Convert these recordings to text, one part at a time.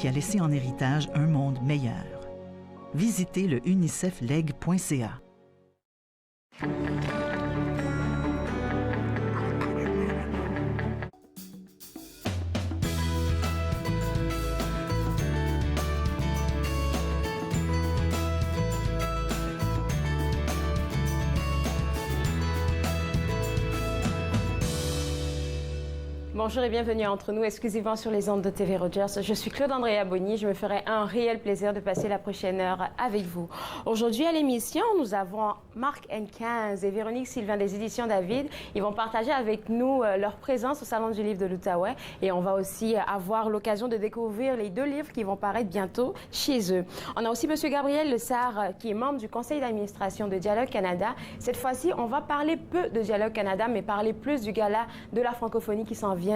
qui a laissé en héritage un monde meilleur. Visitez le unicefleg.ca. Bonjour et bienvenue entre nous, exclusivement sur les ondes de TV Rogers. Je suis Claude-Andrea Bonny, je me ferai un réel plaisir de passer la prochaine heure avec vous. Aujourd'hui à l'émission, nous avons Marc N15 et Véronique Sylvain des éditions David. Ils vont partager avec nous leur présence au Salon du livre de l'Outaouais et on va aussi avoir l'occasion de découvrir les 2 livres qui vont paraître bientôt chez eux. On a aussi M. Gabriel Lessard qui est membre du conseil d'administration de Dialogue Canada. Cette fois-ci, on va parler peu de Dialogue Canada, mais parler plus du gala de la francophonie qui s'en vient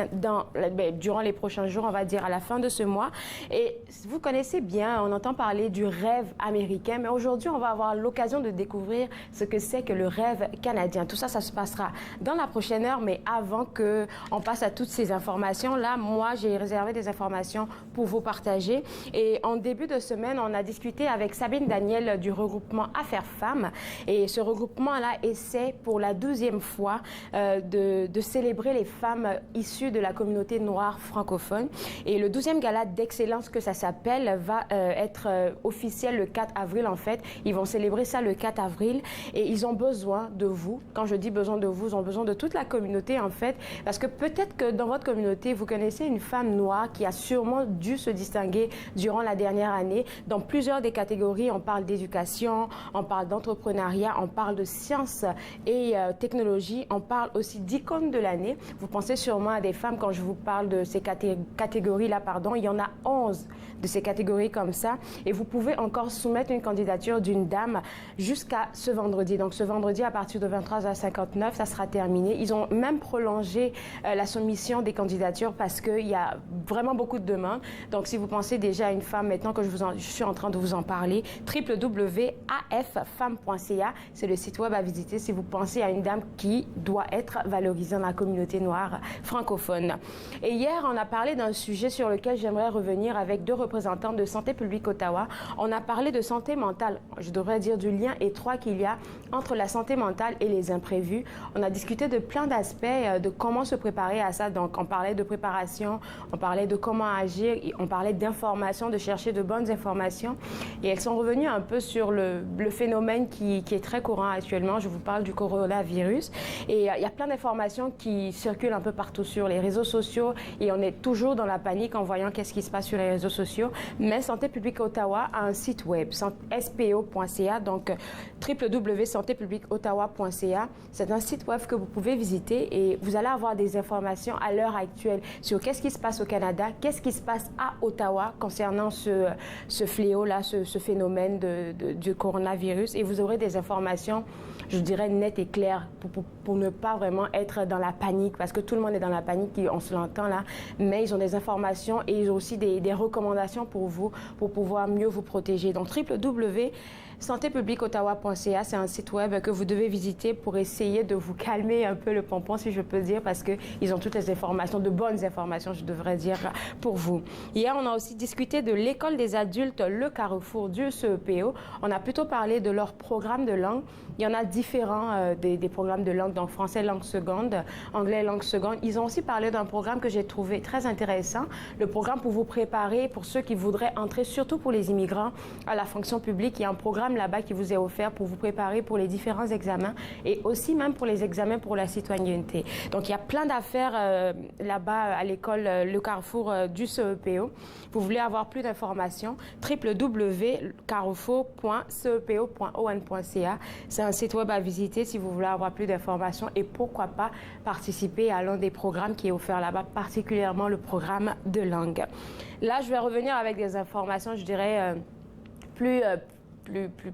durant les prochains jours, on va dire à la fin de ce mois. Et vous connaissez bien, on entend parler du rêve américain, mais aujourd'hui, on va avoir l'occasion de découvrir ce que c'est que le rêve canadien. Tout ça, ça se passera dans la prochaine heure, mais avant qu'on passe à toutes ces informations-là, moi, j'ai réservé des informations pour vous partager. Et en début de semaine, on a discuté avec Sabine Daniel du regroupement Affaires Femmes. Et ce regroupement-là essaie pour la 12e fois de célébrer les femmes issues de la communauté noire francophone. Et le 12e gala d'excellence que ça s'appelle va être officiel le 4 avril en fait. Ils vont célébrer ça le 4 avril et ils ont besoin de vous. Quand je dis besoin de vous, ils ont besoin de toute la communauté en fait. Parce que peut-être que dans votre communauté, vous connaissez une femme noire qui a sûrement dû se distinguer durant la dernière année. Dans plusieurs des catégories, on parle d'éducation, on parle d'entrepreneuriat, on parle de sciences et technologie, on parle aussi d'icône de l'année. Vous pensez sûrement à des femmes, quand je vous parle de ces catégories-là, pardon, il y en a 11 de ces catégories comme ça. Et vous pouvez encore soumettre une candidature d'une dame jusqu'à ce vendredi. Donc ce vendredi, à partir de 23h59, ça sera terminé. Ils ont même prolongé la soumission des candidatures parce qu'il y a vraiment beaucoup de demandes. Donc si vous pensez déjà à une femme, maintenant que je suis en train de vous en parler, www.affemme.ca, c'est le site web à visiter si vous pensez à une dame qui doit être valorisée dans la communauté noire francophone. Et hier, on a parlé d'un sujet sur lequel j'aimerais revenir avec 2 représentants de Santé publique Ottawa. On a parlé de santé mentale, je devrais dire du lien étroit qu'il y a entre la santé mentale et les imprévus. On a discuté de plein d'aspects, de comment se préparer à ça. Donc, on parlait de préparation, on parlait de comment agir, on parlait d'information, de chercher de bonnes informations. Et elles sont revenues un peu sur le phénomène qui est très courant actuellement. Je vous parle du coronavirus. Et il y a plein d'informations qui circulent un peu partout sur les réseaux sociaux et on est toujours dans la panique en voyant qu'est-ce qui se passe sur les réseaux sociaux. Mais Santé publique Ottawa a un site web, spo.ca, donc www.santépubliqueottawa.ca. C'est un site web que vous pouvez visiter et vous allez avoir des informations à l'heure actuelle sur qu'est-ce qui se passe au Canada, qu'est-ce qui se passe à Ottawa concernant ce fléau-là, ce phénomène du coronavirus. Et vous aurez des informations, je dirais, nettes et claires pour ne pas vraiment être dans la panique parce que tout le monde est dans la panique, on se l'entend là, mais ils ont des informations et ils ont aussi des recommandations pour vous, pour pouvoir mieux vous protéger. Donc www.santépubliqueottawa.ca, c'est un site web que vous devez visiter pour essayer de vous calmer un peu le pompon, si je peux dire, parce qu'ils ont toutes les informations, de bonnes informations, je devrais dire, pour vous. Hier, on a aussi discuté de l'école des adultes, le Carrefour du CEPO. On a plutôt parlé de leur programme de langue. Il y en a différents des programmes de langue, donc français langue seconde, anglais langue seconde. Ils ont aussi parlé d'un programme que j'ai trouvé très intéressant, le programme pour vous préparer, pour ceux qui voudraient entrer, surtout pour les immigrants, à la fonction publique. Il y a un programme là-bas qui vous est offert pour vous préparer pour les différents examens et aussi même pour les examens pour la citoyenneté. Donc, il y a plein d'affaires là-bas à l'école, le Carrefour du CEPO. Vous voulez avoir plus d'informations, www.carrefour.cepo.on.ca. C'est un site web à visiter si vous voulez avoir plus d'informations et pourquoi pas participer à l'un des programmes qui est offert là-bas, particulièrement le programme de langue. Là, je vais revenir avec des informations, je dirais, plus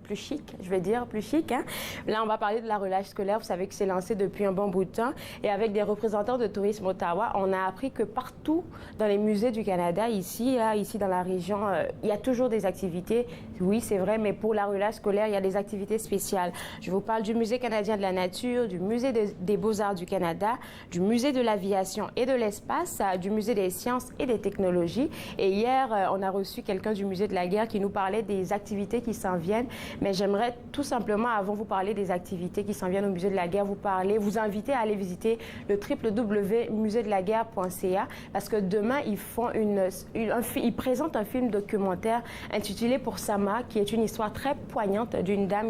plus chic, je vais dire, plus chic. Hein? Là, on va parler de la relâche scolaire. Vous savez que c'est lancé depuis un bon bout de temps. Et avec des représentants de Tourisme Ottawa, on a appris que partout dans les musées du Canada, ici dans la région, il y a toujours des activités. Oui, c'est vrai, mais pour la relâche scolaire, il y a des activités spéciales. Je vous parle du Musée canadien de la nature, du Musée des beaux-arts du Canada, du Musée de l'aviation et de l'espace, du Musée des sciences et des technologies. Et hier, on a reçu quelqu'un du Musée de la guerre qui nous parlait des activités qui s'en viennent. Mais j'aimerais tout simplement, avant de vous parler des activités qui s'en viennent au Musée de la guerre, vous inviter à aller visiter le www.museedelaguerre.ca parce que demain, ils présentent un film documentaire intitulé Pour Sama, qui est une histoire très poignante d'une dame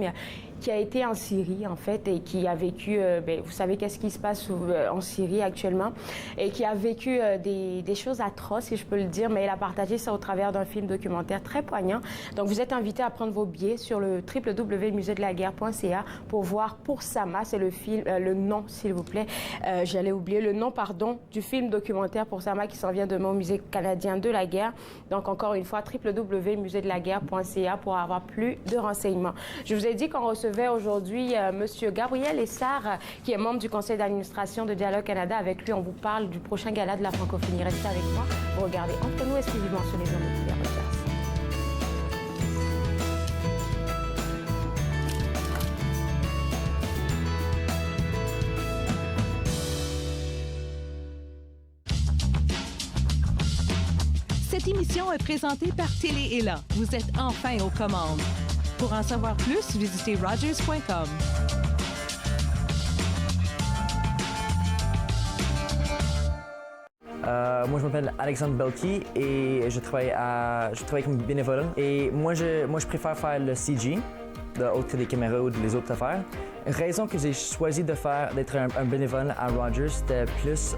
qui a été en Syrie, en fait, et qui a vécu, vous savez qu'est-ce qui se passe en Syrie actuellement, et qui a vécu des choses atroces, si je peux le dire, mais elle a partagé ça au travers d'un film documentaire très poignant. Donc, vous êtes invités à prendre vos billets sur le www.museedelaguerre.ca pour voir Pour Sama, c'est le film, le nom, s'il vous plaît, j'allais oublier le nom, pardon, du film documentaire Pour Sama qui s'en vient demain au Musée canadien de la guerre. Donc, encore une fois, www.museedelaguerre.ca pour avoir plus de renseignements. Je vous ai dit qu'on recevait aujourd'hui M. Gabriel Essard, qui est membre du conseil d'administration de Dialogue Canada. Avec lui, on vous parle du prochain gala de la francophonie. Restez avec moi. Vous regardez Entre nous exclusivement sur les ondes de TV Rogers. Cette émission est présentée par Télé Ella. Vous êtes enfin aux commandes. Pour en savoir plus, visitez rogers.com. Moi, je m'appelle Alexandre Belki et je travaille comme bénévole. Et moi, je préfère faire le CG, autre que des caméras ou les autres affaires. La raison que j'ai choisi d'être un bénévole à Rogers, c'était plus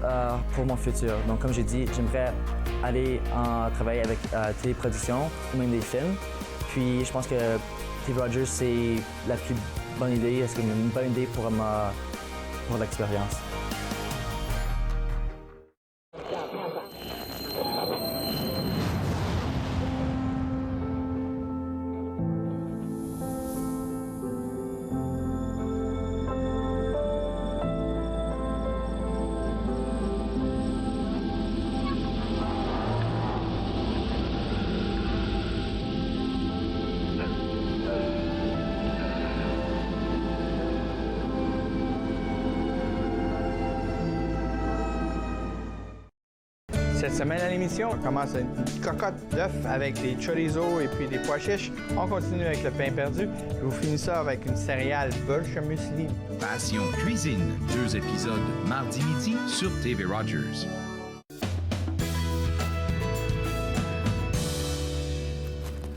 pour mon futur. Donc, comme j'ai dit, j'aimerais aller travailler avec téléproduction ou même des films. Puis, je pense que TV Rogers, c'est la plus bonne idée. C'est une bonne idée pour l'expérience. Cette semaine à l'émission, on commence une cocotte d'œuf avec des chorizo et puis des pois chiches. On continue avec le pain perdu. Je vous finis ça avec une céréale Birch Muesli. Passion cuisine, 2 épisodes mardi midi sur TV Rogers.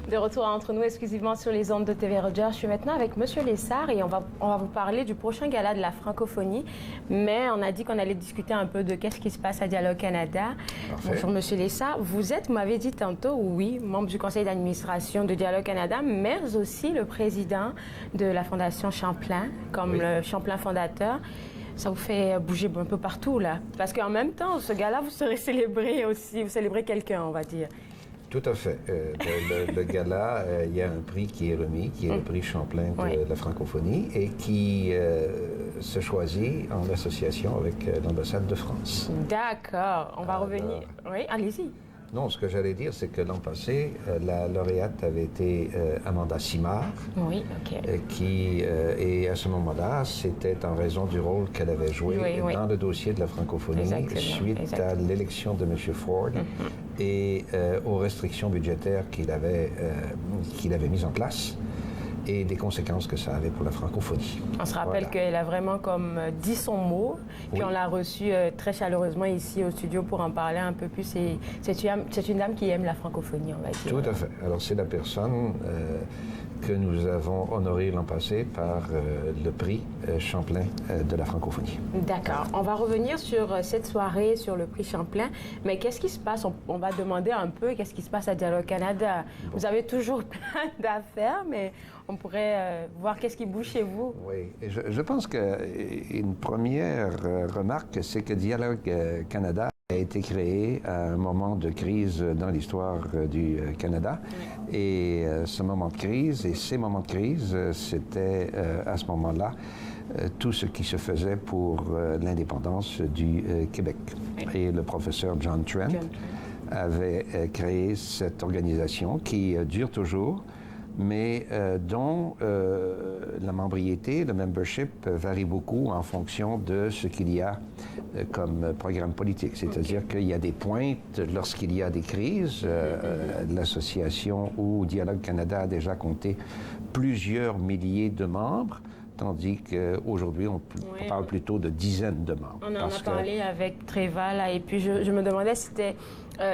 De retour entre nous exclusivement sur les ondes de TV Rogers. Je suis maintenant avec M. Lessard et on va vous parler du prochain gala de la francophonie. Mais on a dit qu'on allait discuter un peu de qu'est-ce qui se passe à Dialogue Canada. Parfait. Bonjour, M. Lessard. Vous m'avez dit tantôt, oui, membre du conseil d'administration de Dialogue Canada, mais aussi le président de la Fondation Champlain, comme le Champlain fondateur. Ça vous fait bouger un peu partout, là. Parce qu'en même temps, ce gala, vous serez célébré aussi. Vous célébrez quelqu'un, on va dire. Tout à fait. Le gala, il y a un prix qui est remis, qui est le prix Champlain de la francophonie et qui se choisit en association avec l'ambassade de France. D'accord. On va revenir. Oui, allez-y. Non, ce que j'allais dire, c'est que l'an passé, la lauréate avait été Amanda Simard. Oui, OK. Et à ce moment-là, c'était en raison du rôle qu'elle avait joué dans le dossier de la francophonie suite à l'élection de M. Ford et aux restrictions budgétaires qu'il avait mises en place et des conséquences que ça avait pour la francophonie. On se rappelle qu'elle a vraiment dit son mot, puis on l'a reçue très chaleureusement ici au studio pour en parler un peu plus. C'est une dame qui aime la francophonie, on va dire. Tout à fait. Alors c'est la personne que nous avons honorée l'an passé par le prix Champlain de la francophonie. D'accord. On va revenir sur cette soirée, sur le prix Champlain, mais qu'est-ce qui se passe? On va demander un peu qu'est-ce qui se passe à Dialogue Canada. Bon. Vous avez toujours plein d'affaires, mais on pourrait voir qu'est-ce qui bouge chez vous. Oui, je pense qu'une première remarque, c'est que Dialogue Canada a été créé à un moment de crise dans l'histoire du Canada. Et ce moment de crise et ces moments de crise, c'était à ce moment-là tout ce qui se faisait pour l'indépendance du Québec. Et le professeur John Trent avait créé cette organisation qui dure toujours, mais dont la membriété, le membership varie beaucoup en fonction de ce qu'il y a comme programme politique. C'est-à-dire qu'il y a des pointes lorsqu'il y a des crises. L'association ou Dialogue Canada a déjà compté plusieurs milliers de membres, tandis qu'aujourd'hui, on parle plutôt de dizaines de membres. On en a parlé avec Tréval, là, et puis je me demandais si c'était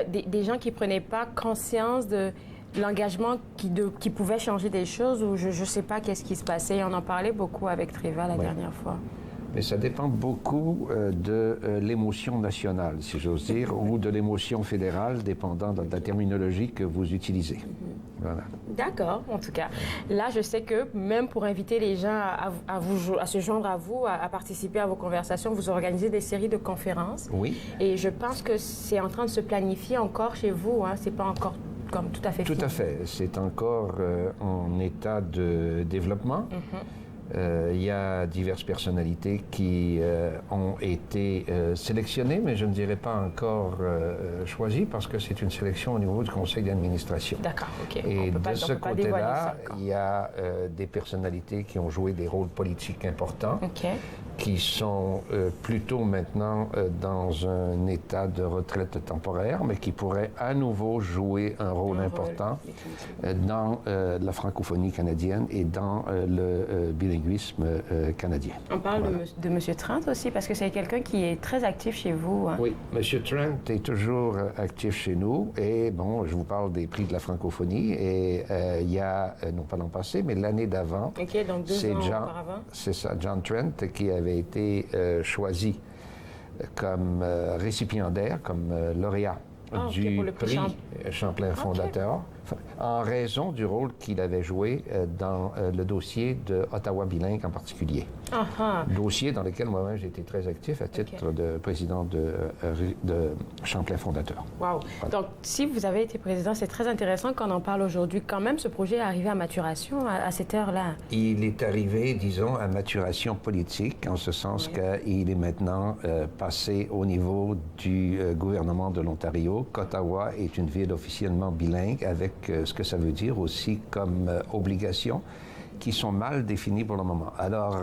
des gens qui ne prenaient pas conscience de l'engagement qui pouvait changer des choses, ou je ne sais pas qu'est-ce qui se passait. On en parlait beaucoup avec Tréval la dernière fois. Mais ça dépend beaucoup de l'émotion nationale, si j'ose dire, ou de l'émotion fédérale, dépendant de la terminologie que vous utilisez. Voilà. D'accord, en tout cas. Là, je sais que même pour inviter les gens à se joindre à vous, à participer à vos conversations, vous organisez des séries de conférences. Oui. Et je pense que c'est en train de se planifier encore chez vous, hein? C'est pas encore comme tout à fait fini. Tout à fait. C'est encore en état de développement. Il y a diverses personnalités qui ont été sélectionnées, mais je ne dirais pas encore choisies, parce que c'est une sélection au niveau du conseil d'administration. D'accord, OK. Et de ce côté-là, il y a des personnalités qui ont joué des rôles politiques importants, qui sont plutôt maintenant dans un état de retraite temporaire, mais qui pourraient à nouveau jouer un rôle important dans la francophonie canadienne et dans le bilinguisme canadien. On parle de M. Trent aussi, parce que c'est quelqu'un qui est très actif chez vous. Hein? Oui, M. Trent est toujours actif chez nous. Et bon, je vous parle des prix de la francophonie. Et il y a, non pas l'an passé, mais l'année d'avant, donc 2 ans auparavant. C'est ça, John Trent, qui avait été choisi comme récipiendaire, comme lauréat du prix Champlain Fondateur, en raison du rôle qu'il avait joué dans le dossier de Ottawa bilingue en particulier. Dossier dans lequel moi-même j'ai été très actif à titre de président de Champlain Fondateur. Wow. Voilà. Donc, si vous avez été président, c'est très intéressant qu'on en parle aujourd'hui. Quand même, ce projet est arrivé à maturation à cette heure-là. Il est arrivé, disons, à maturation politique, en ce sens qu'il est maintenant passé au niveau du gouvernement de l'Ontario, qu'Ottawa est une ville officiellement bilingue, avec ce que ça veut dire aussi comme obligation, qui sont mal définies pour le moment. Alors,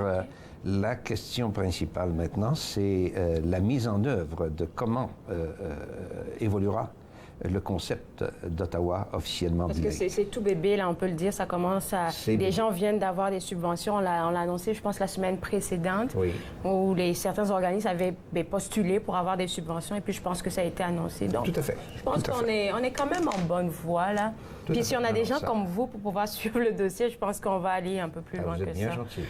la question principale maintenant, c'est la mise en œuvre de comment évoluera le concept d'Ottawa officiellement bilingue. Parce que c'est tout bébé, là, on peut le dire, ça commence à... Des gens viennent d'avoir des subventions, on l'a annoncé, je pense, la semaine précédente, où certains organismes avaient postulé pour avoir des subventions, et puis je pense que ça a été annoncé. Donc, tout à fait. Je pense qu'on est quand même en bonne voie, là. Puis si on a des gens comme vous pour pouvoir suivre le dossier, je pense qu'on va aller un peu plus loin que ça. Vous êtes bien gentil.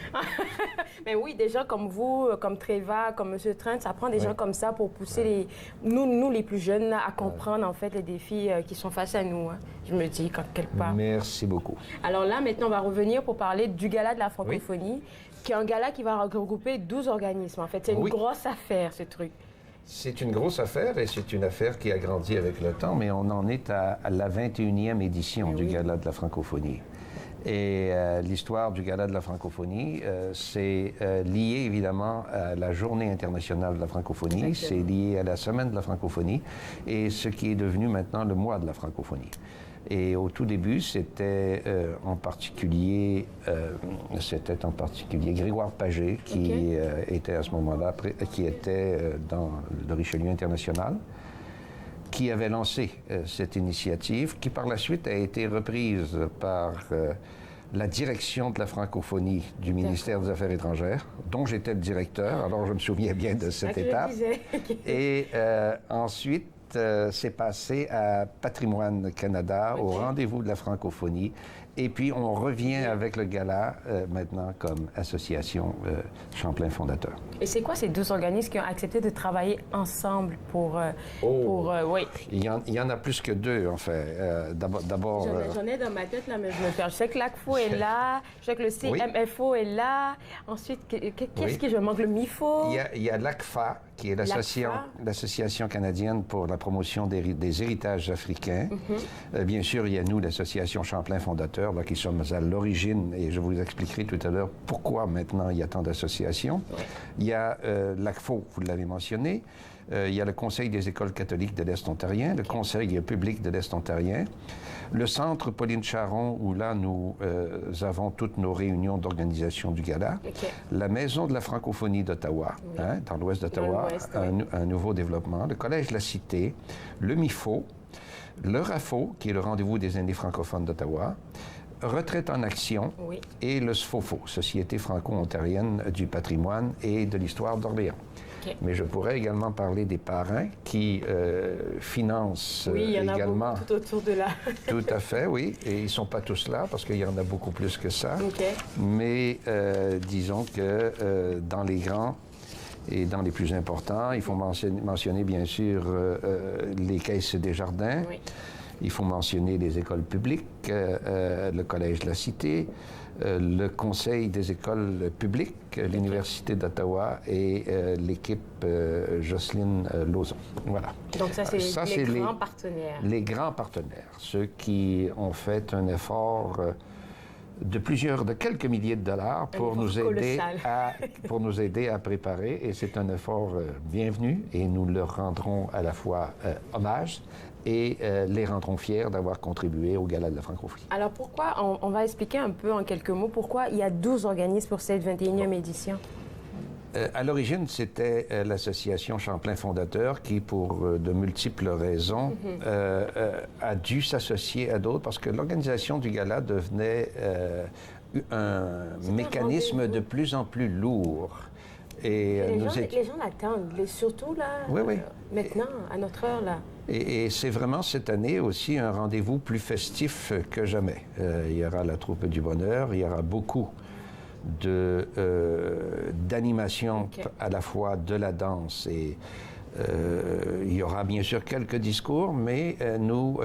Mais oui, des gens comme vous, comme Tréval, comme M. Trent, ça prend des gens comme ça pour pousser nous les plus jeunes à comprendre en fait les défis qui sont face à nous. Hein. Je me dis quelque part. Merci beaucoup. Alors là, maintenant, on va revenir pour parler du Gala de la francophonie, qui est un gala qui va regrouper 12 organismes. En fait, c'est une grosse affaire, ce truc. C'est une grosse affaire, et c'est une affaire qui a grandi avec le temps, mais on en est à la 21e édition du Gala de la francophonie. Et l'histoire du Gala de la francophonie, c'est lié évidemment à la Journée internationale de la francophonie, c'est lié à la Semaine de la francophonie, et ce qui est devenu maintenant le Mois de la francophonie. Et au tout début, c'était en particulier Grégoire Pagé qui était à ce moment-là, qui était dans le Richelieu International, qui avait lancé cette initiative, qui par la suite a été reprise par la direction de la francophonie du ministère des Affaires étrangères, dont j'étais le directeur, alors je me souviens bien de cette étape. Et ensuite, c'est passé à Patrimoine Canada, au rendez-vous de la francophonie. Et puis, on revient avec le gala maintenant comme association Champlain Fondateur. Et c'est quoi ces 2 organismes qui ont accepté de travailler ensemble pour Il y en a plus que 2, en fait. D'abord... J'en ai dans ma tête, là, mais je me perds. Je sais que l'ACFO est là, je sais que le CMFO est là. Ensuite, qu'est-ce que je manque? Le MIFO? Il y a l'ACFA, qui est l'Association canadienne pour la promotion des héritages africains. Bien sûr, il y a nous, l'Association Champlain Fondateur, là, qui sommes à l'origine, et je vous expliquerai tout à l'heure pourquoi maintenant il y a tant d'associations. Il y a l'ACFO, vous l'avez mentionné. Il y a le Conseil des écoles catholiques de l'Est ontarien, le Conseil public de l'Est ontarien, le Centre Pauline Charon, où là, nous avons toutes nos réunions d'organisation du gala, la Maison de la francophonie d'Ottawa, dans l'ouest d'Ottawa, un nouveau développement, le Collège de la Cité, le MIFO, le RAFO, qui est le rendez-vous des aînés francophones d'Ottawa, Retraite en action et le SFOFO, Société franco-ontarienne du patrimoine et de l'histoire d'Orléans. Mais je pourrais également parler des parrains qui financent il y en également... a beaucoup tout autour de là. Tout à fait, oui. Et ils ne sont pas tous là parce qu'il y en a beaucoup plus que ça. Mais disons que dans les grands et dans les plus importants, il faut mentionner bien sûr les Caisses des Jardins. Il faut mentionner les écoles publiques, le Collège de la Cité, le Conseil des écoles publiques, l'Université d'Ottawa et l'équipe Jocelyne Lauzon. Voilà. Donc ça, c'est les grands partenaires. Les grands partenaires, ceux qui ont fait un effort de quelques milliers de dollars pour nous aider à préparer. Et c'est un effort bienvenu et nous leur rendrons à la fois hommage et les rendront fiers d'avoir contribué au Gala de la francophonie. Alors pourquoi, on va expliquer un peu en quelques mots, pourquoi il y a 12 organismes pour cette 21e édition? À l'origine, c'était l'association Champlain Fondateur qui, pour de multiples raisons, a dû s'associer à d'autres parce que l'organisation du gala devenait un mécanisme de plus en plus lourd. Et les gens l'attendent, surtout là, maintenant, à notre heure là. Et c'est vraiment cette année aussi un rendez-vous plus festif que jamais. Il y aura la Troupe du Bonheur, il y aura beaucoup d'animation à la fois de la danse et il y aura bien sûr quelques discours, mais nous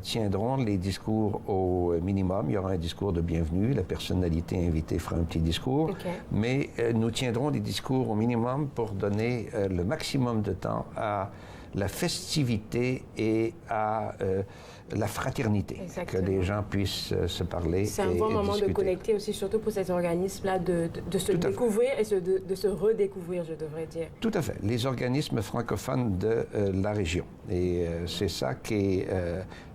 tiendrons les discours au minimum. Il y aura un discours de bienvenue, la personnalité invitée fera un petit discours, mais nous tiendrons les discours au minimum pour donner le maximum de temps à la festivité et à la fraternité, que les gens puissent se parler. C'est un bon moment de connecter aussi, surtout pour ces organismes-là, de se découvrir et de se redécouvrir, je devrais dire. Tout à fait. Les organismes francophones de la région. Et c'est ça qui est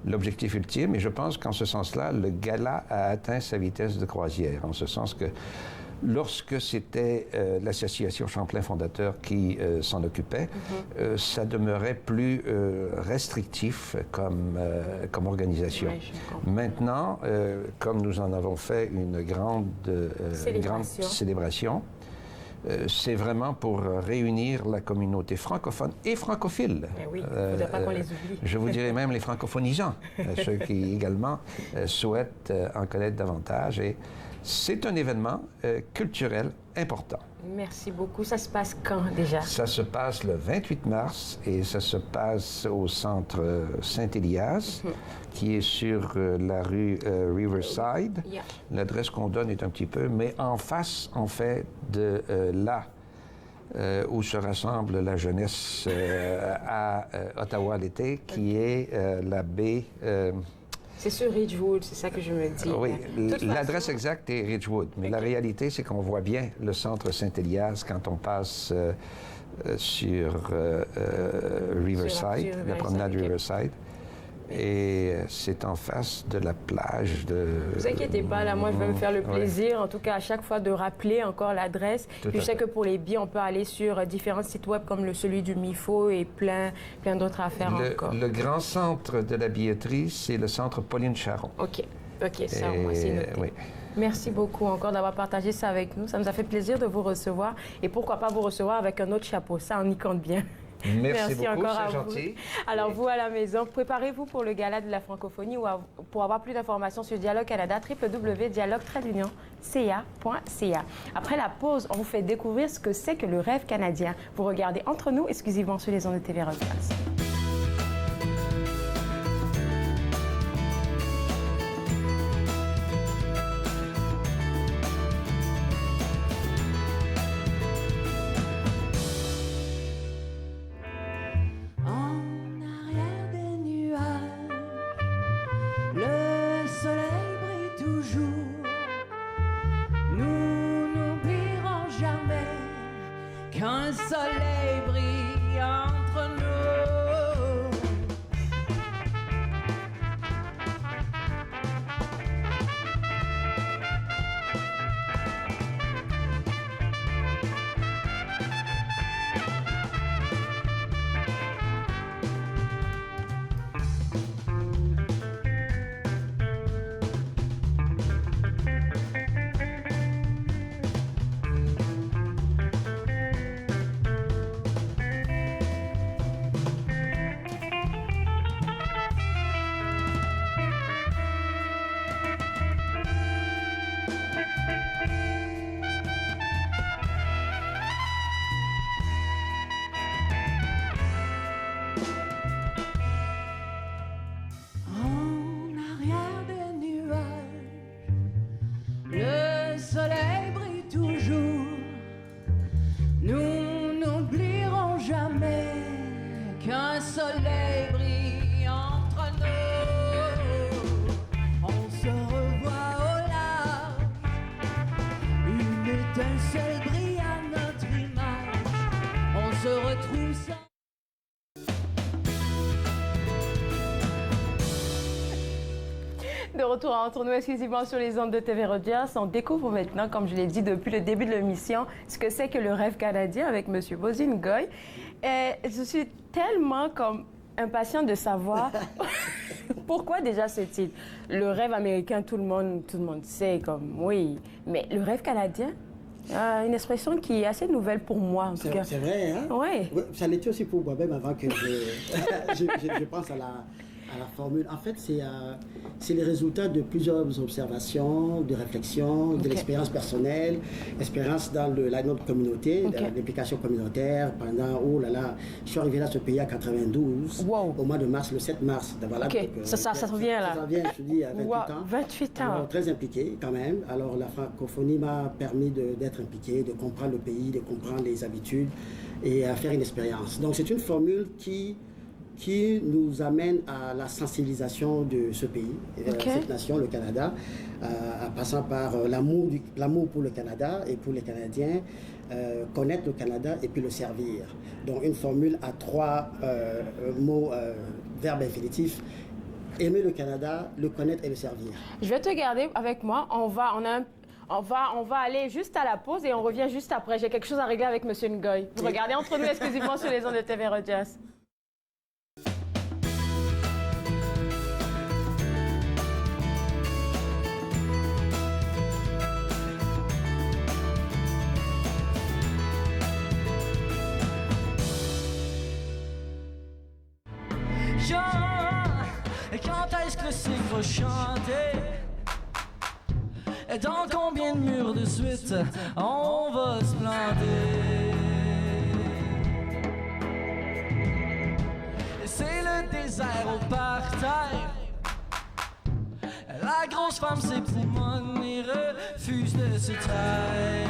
l'objectif ultime. Et je pense qu'en ce sens-là, le gala a atteint sa vitesse de croisière, en ce sens que lorsque c'était l'association Champlain Fondateur qui s'en occupait, ça demeurait plus restrictif comme organisation. Maintenant, comme nous en avons fait une grande célébration, c'est vraiment pour réunir la communauté francophone et francophile. Mais oui, il ne faudrait pas qu'on les oublie. Je vous dirais même les francophonisants, ceux qui également souhaitent en connaître davantage. Et c'est un événement culturel important. Merci beaucoup. Ça se passe quand déjà? Ça se passe le 28 mars et ça se passe au centre Saint-Élias, qui est sur la rue Riverside. L'adresse qu'on donne est un petit peu, mais en face, en fait, de là où se rassemble la jeunesse à Ottawa l'été, qui est la baie... C'est sur Ridgewood, c'est ça que je me dis. Oui, l'adresse exacte est Ridgewood, mais la réalité, c'est qu'on voit bien le centre Saint-Élias quand on passe sur Riverside, la promenade Riverside. Et c'est en face de la plage de... Ne vous inquiétez pas, là, moi, je vais me faire le plaisir, en tout cas, à chaque fois, de rappeler encore l'adresse. Je sais que pour les billets, on peut aller sur différents sites web comme celui du MIFO et plein d'autres affaires encore. Le grand centre de la billetterie, c'est le centre Pauline Charon. OK, ça, moi, c'est noté. Oui. Merci beaucoup encore d'avoir partagé ça avec nous. Ça nous a fait plaisir de vous recevoir. Et pourquoi pas vous recevoir avec un autre chapeau. Ça, on y compte bien. Merci beaucoup, encore c'est gentil. Alors, vous à la maison, préparez-vous pour le Gala de la francophonie ou pour avoir plus d'informations sur Dialogue Canada, www.dialogue-ca.ca. Après la pause, on vous fait découvrir ce que c'est que le rêve canadien. Vous regardez Entre nous, exclusivement sur les ondes de TV Rogers. seul brille à notre image. On se retrouve sans... De retour entre nous exclusivement sur les ondes de TV Rogers, on découvre maintenant, comme je l'ai dit depuis le début de l'émission, ce que c'est que le rêve canadien avec M. Bozine Goy. Et je suis tellement impatiente de savoir pourquoi déjà ce titre. Le rêve américain, tout le monde sait, oui, mais le rêve canadien, une expression qui est assez nouvelle pour moi, en tout cas. C'est vrai, hein? Oui. Ouais, ça l'était aussi pour moi-même avant que je pense à la formule. En fait, c'est les résultats de plusieurs observations, de réflexions, de l'expérience personnelle, expérience dans notre communauté, l'implication communautaire. Pendant, je suis arrivé dans ce pays à 92, au mois de mars, le 7 mars. Voilà, donc, ça revient là. Ça revient, je dis, à 28 ans. 28 ans. Alors, très impliqué quand même. Alors, la francophonie m'a permis d'être impliqué, de comprendre le pays, de comprendre les habitudes et à faire une expérience. Donc, c'est une formule qui nous amène à la sensibilisation de ce pays, cette nation, le Canada, en passant par l'amour pour le Canada et pour les Canadiens, connaître le Canada et puis le servir. Donc une formule à 3 mots, verbe infinitif. Aimer le Canada, le connaître et le servir. Je vais te garder avec moi. On va aller juste à la pause et on revient juste après. J'ai quelque chose à régler avec M. Ngoy. Vous regardez entre nous exclusivement sur les ondes de TV Rogers. Et quand est-ce que le cycle va chanter? Et dans combien de murs de suite on va se planter? Et c'est le désert au parterre. La grosse femme s'époumonne et refuse de se taire.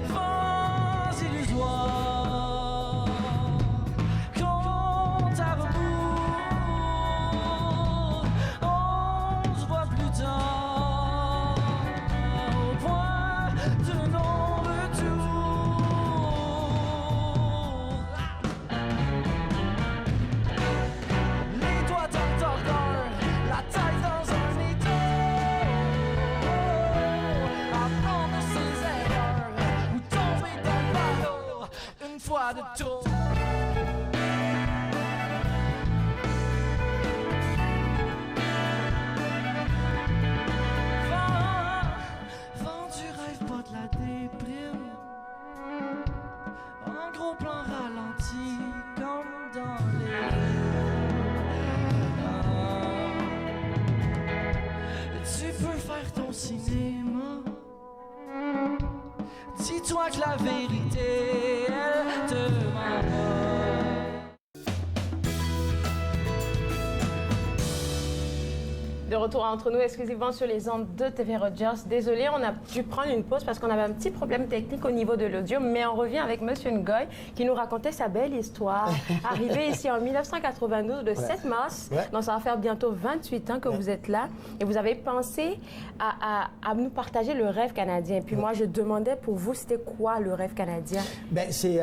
Vents illusoires. De trop. Vent du rêve, pas de la déprime. En gros plan ralenti, comme dans les tu peux faire ton cinéma. Dis-toi que la vérité, elle te ment pas. De retour entre nous exclusivement sur les ondes de TV Rogers. Désolé, on a dû prendre une pause parce qu'on avait un petit problème technique au niveau de l'audio, mais on revient avec M. Ngoy qui nous racontait sa belle histoire. Arrivé ici en 1992, le 7 mars, donc ça va faire bientôt 28 ans que vous êtes là et vous avez pensé à nous partager le rêve canadien. Puis moi, je demandais pour vous, c'était quoi le rêve canadien? C'est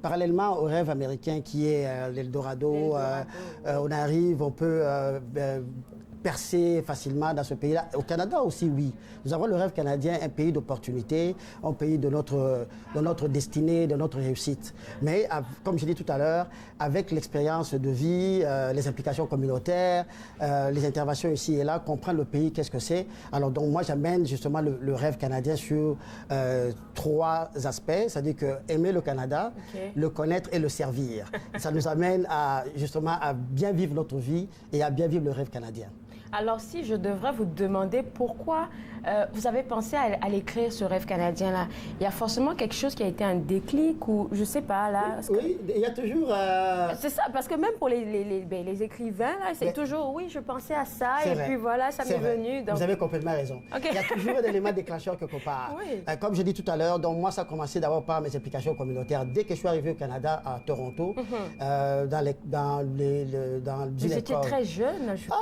parallèlement au rêve américain qui est l'Eldorado. On arrive, on peut percer facilement dans ce pays-là. Au Canada aussi, oui. Nous avons le rêve canadien, un pays d'opportunités, un pays de notre destinée, de notre réussite. Mais, comme je l'ai dit tout à l'heure, avec l'expérience de vie, les implications communautaires, les interventions ici et là, comprendre le pays, qu'est-ce que c'est. Alors, donc, moi, j'amène justement le rêve canadien sur 3 aspects, c'est-à-dire que aimer le Canada, le connaître et le servir. Ça nous amène justement à bien vivre notre vie et à bien vivre le rêve canadien. Alors, si je devrais vous demander pourquoi vous avez pensé à l'écrire, ce rêve canadien-là, il y a forcément quelque chose qui a été un déclic ou je sais pas, là. Oui, il y a toujours... C'est ça, parce que même pour les écrivains, là, c'est toujours, oui, je pensais à ça et puis voilà, ça m'est venu. Donc... Vous avez complètement raison. Il y a toujours un élément déclencheur quelque part. Comme je dis tout à l'heure, donc moi, ça a commencé d'abord par mes implications communautaires. Dès que je suis arrivé au Vous étiez très jeune, je pense.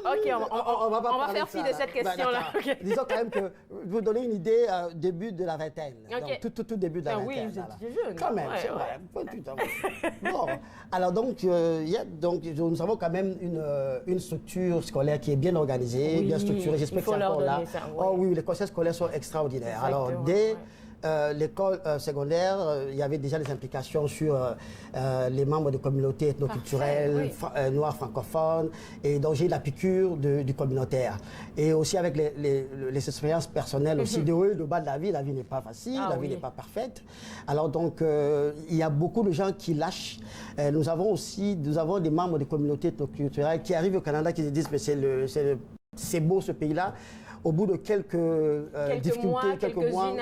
OK, on va faire fi de cette question-là. Okay. Disons quand même que vous donnez une idée début de la vingtaine. Okay. Donc, tout début de la vingtaine. Oui, vous étiez jeune. Quand même, c'est vrai. Bon, alors donc, nous avons quand même une structure scolaire qui est bien organisée, bien structurée. J'espère que c'est encore là. Ça, oui. Oh oui, les conseils scolaires sont extraordinaires. Exactement, alors, dès l'école secondaire, il y avait déjà des implications sur les membres de communautés ethnoculturelles noires francophones. Et donc, j'ai eu la piqûre du communautaire. Et aussi avec les expériences personnelles aussi de haut et de bas de la vie. La vie n'est pas facile, la vie n'est pas parfaite. Alors donc, il y a beaucoup de gens qui lâchent. Nous avons des membres de communautés ethnoculturelles qui arrivent au Canada qui se disent mais c'est beau ce pays-là. Au bout de quelques difficultés, quelques mois,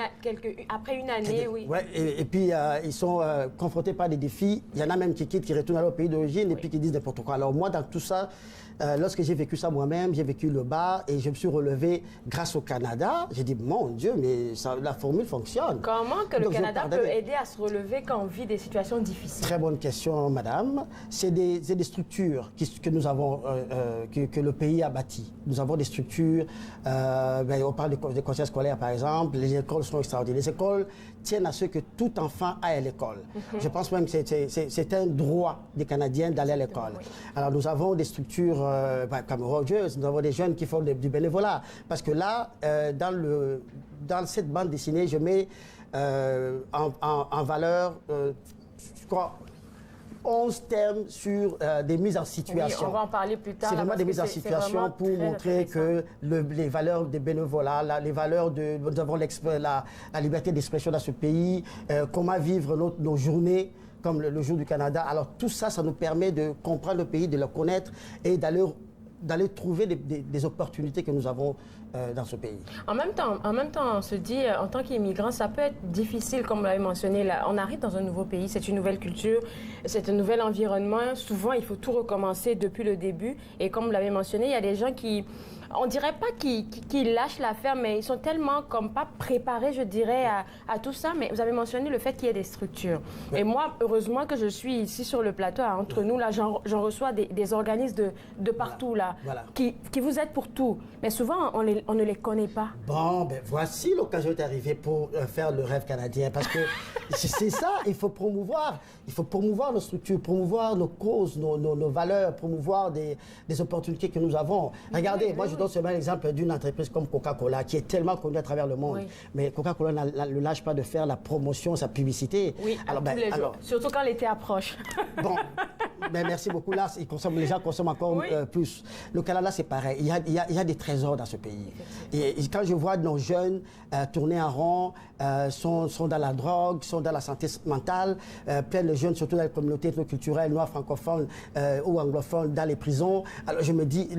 après une année, oui. Ouais, et puis, ils sont confrontés par des défis. Il y en a même qui quittent, qui retournent à leur pays d'origine et puis qui disent n'importe quoi. Alors moi, dans tout ça, lorsque j'ai vécu ça moi-même, j'ai vécu le bas et je me suis relevé grâce au Canada. J'ai dit, mon Dieu, mais la formule fonctionne. Comment que le Canada peut aider à se relever quand on vit des situations difficiles? Très bonne question, madame. C'est des structures que nous avons, que le pays a bâties. Nous avons des structures, on parle des conseils scolaires, par exemple. Les écoles sont extraordinaires. Les écoles tiennent à ce que tout enfant aille à l'école. Je pense même que c'est un droit des Canadiens d'aller à l'école. Alors, nous avons des structures comme Rogers, nous avons des jeunes qui font du bénévolat. Parce que là, dans cette bande dessinée, je mets en valeur, je crois, 11 thèmes sur des mises en situation. Oui, on va en parler plus tard. C'est vraiment des mises en situation pour montrer que les valeurs des bénévolats, les valeurs nous avons la liberté d'expression dans ce pays, comment vivre nos journées comme le jour du Canada. Alors tout ça, ça nous permet de comprendre le pays, de le connaître et d'aller trouver des opportunités que nous avons dans ce pays. En même temps, on se dit, en tant qu'immigrant, ça peut être difficile, comme vous l'avez mentionné, là. On arrive dans un nouveau pays, c'est une nouvelle culture, c'est un nouvel environnement. Souvent, il faut tout recommencer depuis le début. Et comme vous l'avez mentionné, il y a des gens qui... On dirait pas qu'ils lâchent l'affaire, mais ils sont tellement comme pas préparés, je dirais, à tout ça. Mais vous avez mentionné le fait qu'il y ait des structures. Oui. Et moi, heureusement que je suis ici sur le plateau, entre nous, là, j'en reçois des organismes de partout, là, qui vous aident pour tout. Mais souvent, on ne les connaît pas. Bon, ben voici l'occasion d'arriver pour faire le rêve canadien. Parce que c'est ça, il faut promouvoir nos structures, promouvoir nos causes, nos valeurs, promouvoir des opportunités que nous avons. Regardez, moi, je donne seulement l'exemple d'une entreprise comme Coca-Cola, qui est tellement connue à travers le monde. Oui. Mais Coca-Cola ne lâche pas de faire la promotion, sa publicité. Oui, surtout quand l'été approche. Bon, mais merci beaucoup. Là, les gens consomment encore plus. Le Canada, c'est pareil. Il y a des trésors dans ce pays. Et quand je vois nos jeunes tourner en rond, sont dans la drogue, sont dans la santé mentale, plein de jeunes, surtout dans les communautés ethnoculturelles, noires, francophones ou anglophones, dans les prisons. Alors je me dis,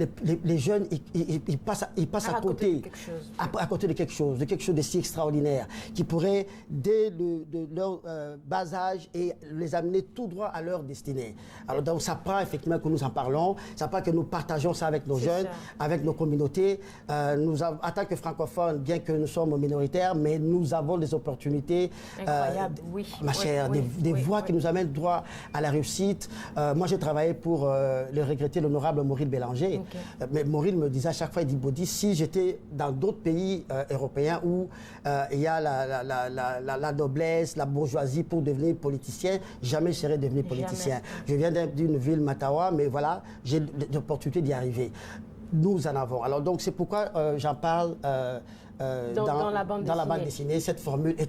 les jeunes, ils passent à côté de quelque chose de si extraordinaire, qui pourrait, dès leur bas âge, et les amener tout droit à leur destinée. Alors donc ça prend effectivement que nous en parlons, ça prend que nous partageons ça avec nos jeunes, avec nos communautés. En tant que francophones, bien que nous sommes minoritaires, mais nous avons des opportunités, ma chère, des voies qui nous amènent droit à la réussite. Moi, j'ai travaillé pour le regretté, l'honorable Maurice Bélanger. Mais Maurice me disait à chaque fois, il dit, Bodi, si j'étais dans d'autres pays européens où il y a la noblesse, la bourgeoisie pour devenir politicien, jamais je serais devenu politicien. Je viens d'une ville, Matawa, mais voilà, j'ai l'opportunité d'y arriver. Nous en avons. Alors donc, c'est pourquoi j'en parle dans la bande dessinée. Cette formule, et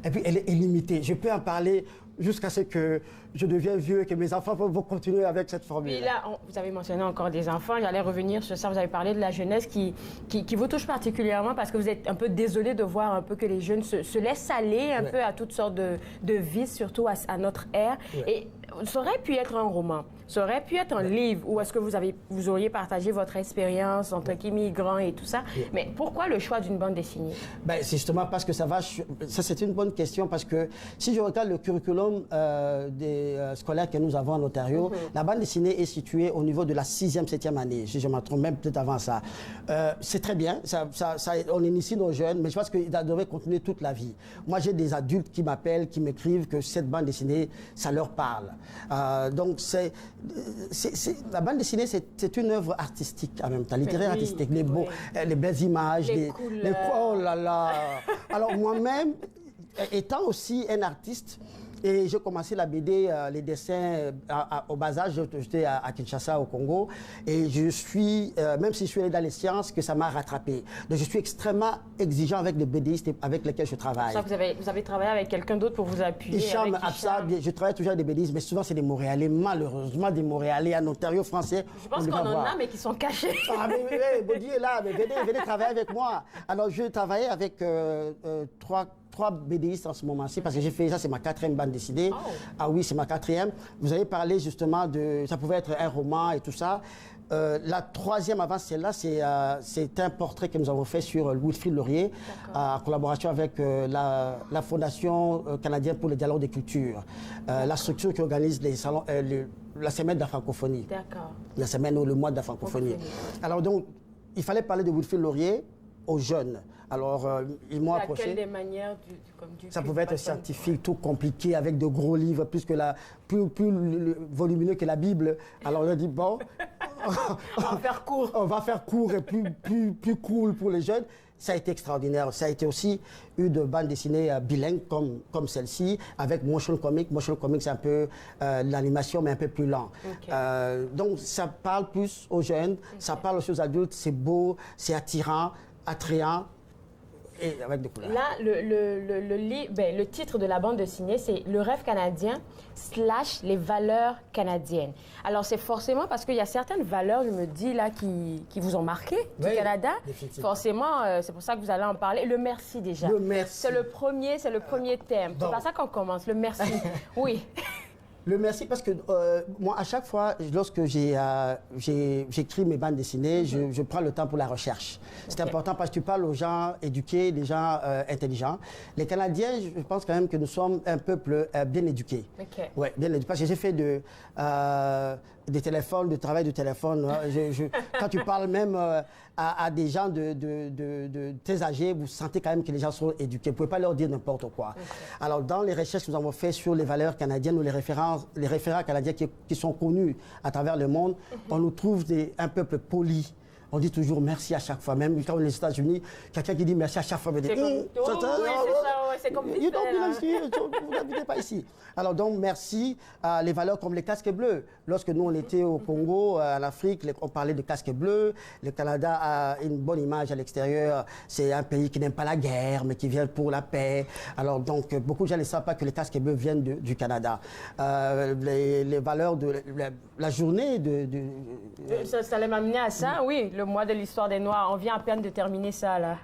puis elle est illimitée. Je peux en parler jusqu'à ce que je devienne vieux et que mes enfants vont continuer avec cette formule. Puis là, vous avez mentionné encore des enfants. J'allais revenir sur ça. Vous avez parlé de la jeunesse qui vous touche particulièrement parce que vous êtes un peu désolé de voir un peu que les jeunes se laissent aller un peu à toutes sortes de vices, surtout à notre ère. Et ça aurait pu être un roman, ça aurait pu être un livre, ou est-ce que vous auriez partagé votre expérience en tant qu'immigrant et tout ça. Mais pourquoi le choix d'une bande dessinée? C'est justement parce que ça c'est une bonne question, parce que si je regarde le curriculum scolaire que nous avons en Ontario, la bande dessinée est située au niveau de la 6e, 7e année, si je me trompe, même peut-être avant ça. C'est très bien, on initie nos jeunes, mais je pense qu'il devrait continuer toute la vie. Moi, j'ai des adultes qui m'appellent, qui m'écrivent que cette bande dessinée, ça leur parle. Donc, la bande dessinée, c'est une œuvre artistique en même temps, littéraire artistique. Les belles images, les couleurs. Oh là là. Alors moi-même, étant aussi un artiste, et j'ai commencé la BD, les dessins au bas âge, j'étais à Kinshasa, au Congo, et je suis, même si je suis allé dans les sciences, que ça m'a rattrapé. Donc je suis extrêmement exigeant avec les BDistes avec lesquels je travaille. Ça, vous avez travaillé avec quelqu'un d'autre pour vous appuyer? Hicham Absa, je travaille toujours avec des BDistes, mais souvent c'est des Montréalais, malheureusement des Montréalais en Ontario français. Je pense qu'on en a, mais qui sont cachés. Ah mais Bodi est là, mais venez travailler avec moi. Alors je travaillais avec trois BDistes en ce moment-ci, parce que j'ai fait ça, c'est ma 4e bande dessinée. Oh. Ah oui, c'est ma 4e. Vous avez parlé justement de... Ça pouvait être un roman et tout ça. La 3e avant celle-là, c'est un portrait que nous avons fait sur Wilfrid Laurier, en collaboration avec la Fondation canadienne pour le dialogue des cultures, la structure qui organise les salons, la semaine de la francophonie. D'accord. La semaine ou le mois de la francophonie. Alors donc, il fallait parler de Wilfrid Laurier aux jeunes. Alors, ils m'ont approché. Laquelle des manières ça pouvait être scientifique, tout compliqué, avec de gros livres, plus volumineux que la Bible. Alors, on a dit, bon, on va faire court. On va faire court et plus cool pour les jeunes. Ça a été extraordinaire. Ça a été aussi une bande dessinée bilingue comme celle-ci, avec motion comic. Motion comic, c'est un peu l'animation, mais un peu plus lent. Okay. Donc, ça parle plus aux jeunes, ça parle aussi aux adultes. C'est beau, c'est attrayant. Et avec des couleurs. Là, le titre de la bande dessinée, c'est « Le rêve canadien / les valeurs canadiennes ». Alors, c'est forcément parce qu'il y a certaines valeurs, je me dis, là, qui vous ont marqué du Canada. Forcément, c'est pour ça que vous allez en parler. Le merci, déjà. Le merci. C'est le premier thème. C'est par ça qu'on commence, le merci. Oui. Le merci, parce que moi, à chaque fois, lorsque j'écris mes bandes dessinées, je prends le temps pour la recherche. C'est important parce que tu parles aux gens éduqués, des gens intelligents. Les Canadiens, je pense quand même que nous sommes un peuple bien éduqué. Oui, bien éduqué. Parce que j'ai fait des téléphones, du travail de téléphone. Quand tu parles même à des gens de très âgés, vous sentez quand même que les gens sont éduqués. Vous ne pouvez pas leur dire n'importe quoi. Alors, dans les recherches que nous avons faites sur les valeurs canadiennes ou les référents canadiens qui sont connus à travers le monde, on nous trouve un peuple poli. On dit toujours merci à chaque fois. Même quand on est aux États-Unis, quelqu'un qui dit merci à chaque fois, me dit c'est comme vous n'habitez pas ici. Alors donc, merci à les valeurs comme les casques bleus. Lorsque nous, on était au Congo, en Afrique, on parlait de casques bleus. Le Canada a une bonne image à l'extérieur. C'est un pays qui n'aime pas la guerre, mais qui vient pour la paix. Alors donc, beaucoup de gens ne savent pas que les casques bleus viennent du Canada. Les valeurs de la journée Ça allait m'amener à ça, oui. Le mois de l'histoire des Noirs. On vient à peine de terminer ça, là.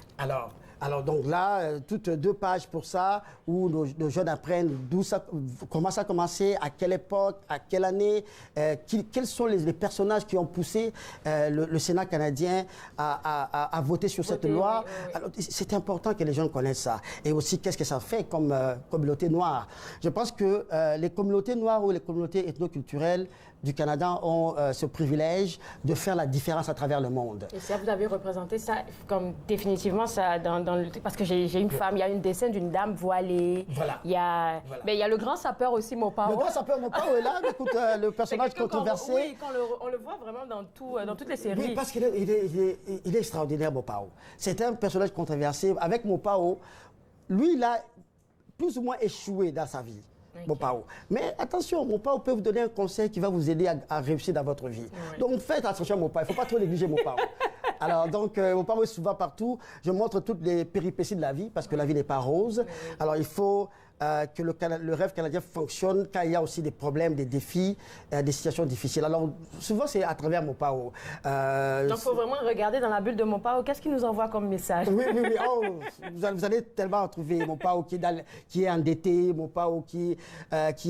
Alors donc là, toutes 2 pages pour ça, où nos jeunes apprennent comment ça a commencé, à quelle époque, à quelle année, quels sont les personnages qui ont poussé le Sénat canadien à voter sur cette loi. Oui. C'est important que les jeunes connaissent ça. Et aussi, qu'est-ce que ça fait comme communauté noire. Je pense que les communautés noires ou les communautés ethnoculturelles du Canada ont ce privilège de faire la différence à travers le monde. Et ça, vous avez représenté ça comme définitivement ça dans le truc, parce que j'ai une femme, il y a une dessin d'une dame voilée. Voilà. Il y a le grand sapeur aussi, Mopao. Le grand sapeur Mopao est là, écoute, le personnage controversé. Oui, on le voit vraiment dans toutes les séries. Oui, parce qu'il est extraordinaire, Mopao. C'est un personnage controversé. Avec Mopao, lui, il a plus ou moins échoué dans sa vie. Mopao. Mais attention, Mopao peut vous donner un conseil qui va vous aider à réussir dans votre vie. Oui. Donc faites attention à Mopao, il ne faut pas trop négliger Mopao. Alors donc, Mopao est souvent partout. Je montre toutes les péripéties de la vie, parce que la vie n'est pas rose. Oui. Alors il faut que le rêve canadien fonctionne quand il y a aussi des problèmes, des défis, des situations difficiles. Alors souvent c'est à travers Mopao. Donc il faut vraiment regarder dans la bulle de Mopao. Qu'est-ce qu'il nous envoie comme message? Oui. Oh, vous allez tellement trouver Mopao qui est endetté, Mopao qui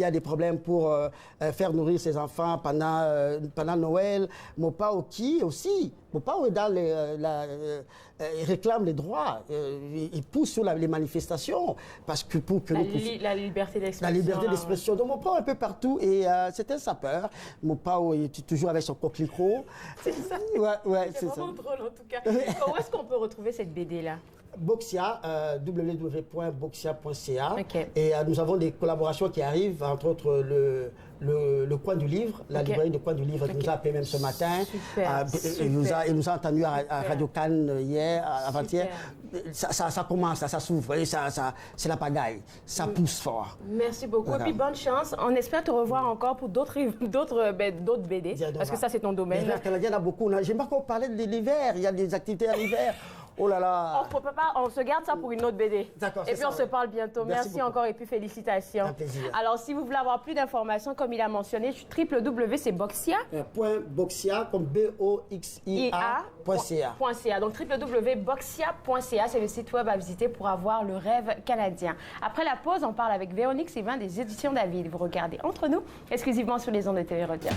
a des problèmes pour faire nourrir ses enfants pendant Noël, Mopao qui aussi... Mopao est dans il réclame les droits, il pousse sur les manifestations parce que pour que la liberté d'expression. La liberté d'expression. Donc Mopao est un peu partout et c'est un sapeur. Mopao est toujours avec son coquelicot. C'est ça. Ouais, c'est vraiment drôle en tout cas. Où est-ce qu'on peut retrouver cette BD là? Boxia, www.boxia.ca. Okay. Et nous avons des collaborations qui arrivent, entre autres le Coin du Livre, la librairie du Coin du Livre qui nous a appelé même ce matin. Super, Il nous a entendu à Radio Cannes hier, avant-hier. Ça commence, ça s'ouvre, et c'est la pagaille. Ça pousse fort. Merci beaucoup. Voilà. Et puis bonne chance. On espère te revoir encore pour d'autres BD, parce que ça, c'est ton domaine. Les Canadiens, il y en a beaucoup. J'aime pas qu'on parlait de l'hiver. Il y a des activités à l'hiver. Oh là là. On se garde ça pour une autre BD. D'accord. Et puis on se parle bientôt. Merci encore et puis félicitations. Un plaisir. Alors si vous voulez avoir plus d'informations, comme il a mentionné, www, c'est Boxia. .boxia comme BOXIA.ca. Donc www.boxia.ca, c'est le site web à visiter pour avoir le rêve canadien. Après la pause, on parle avec Véronique Sylvain des éditions David. Vous regardez Entre nous, exclusivement sur les ondes de TV Rogers.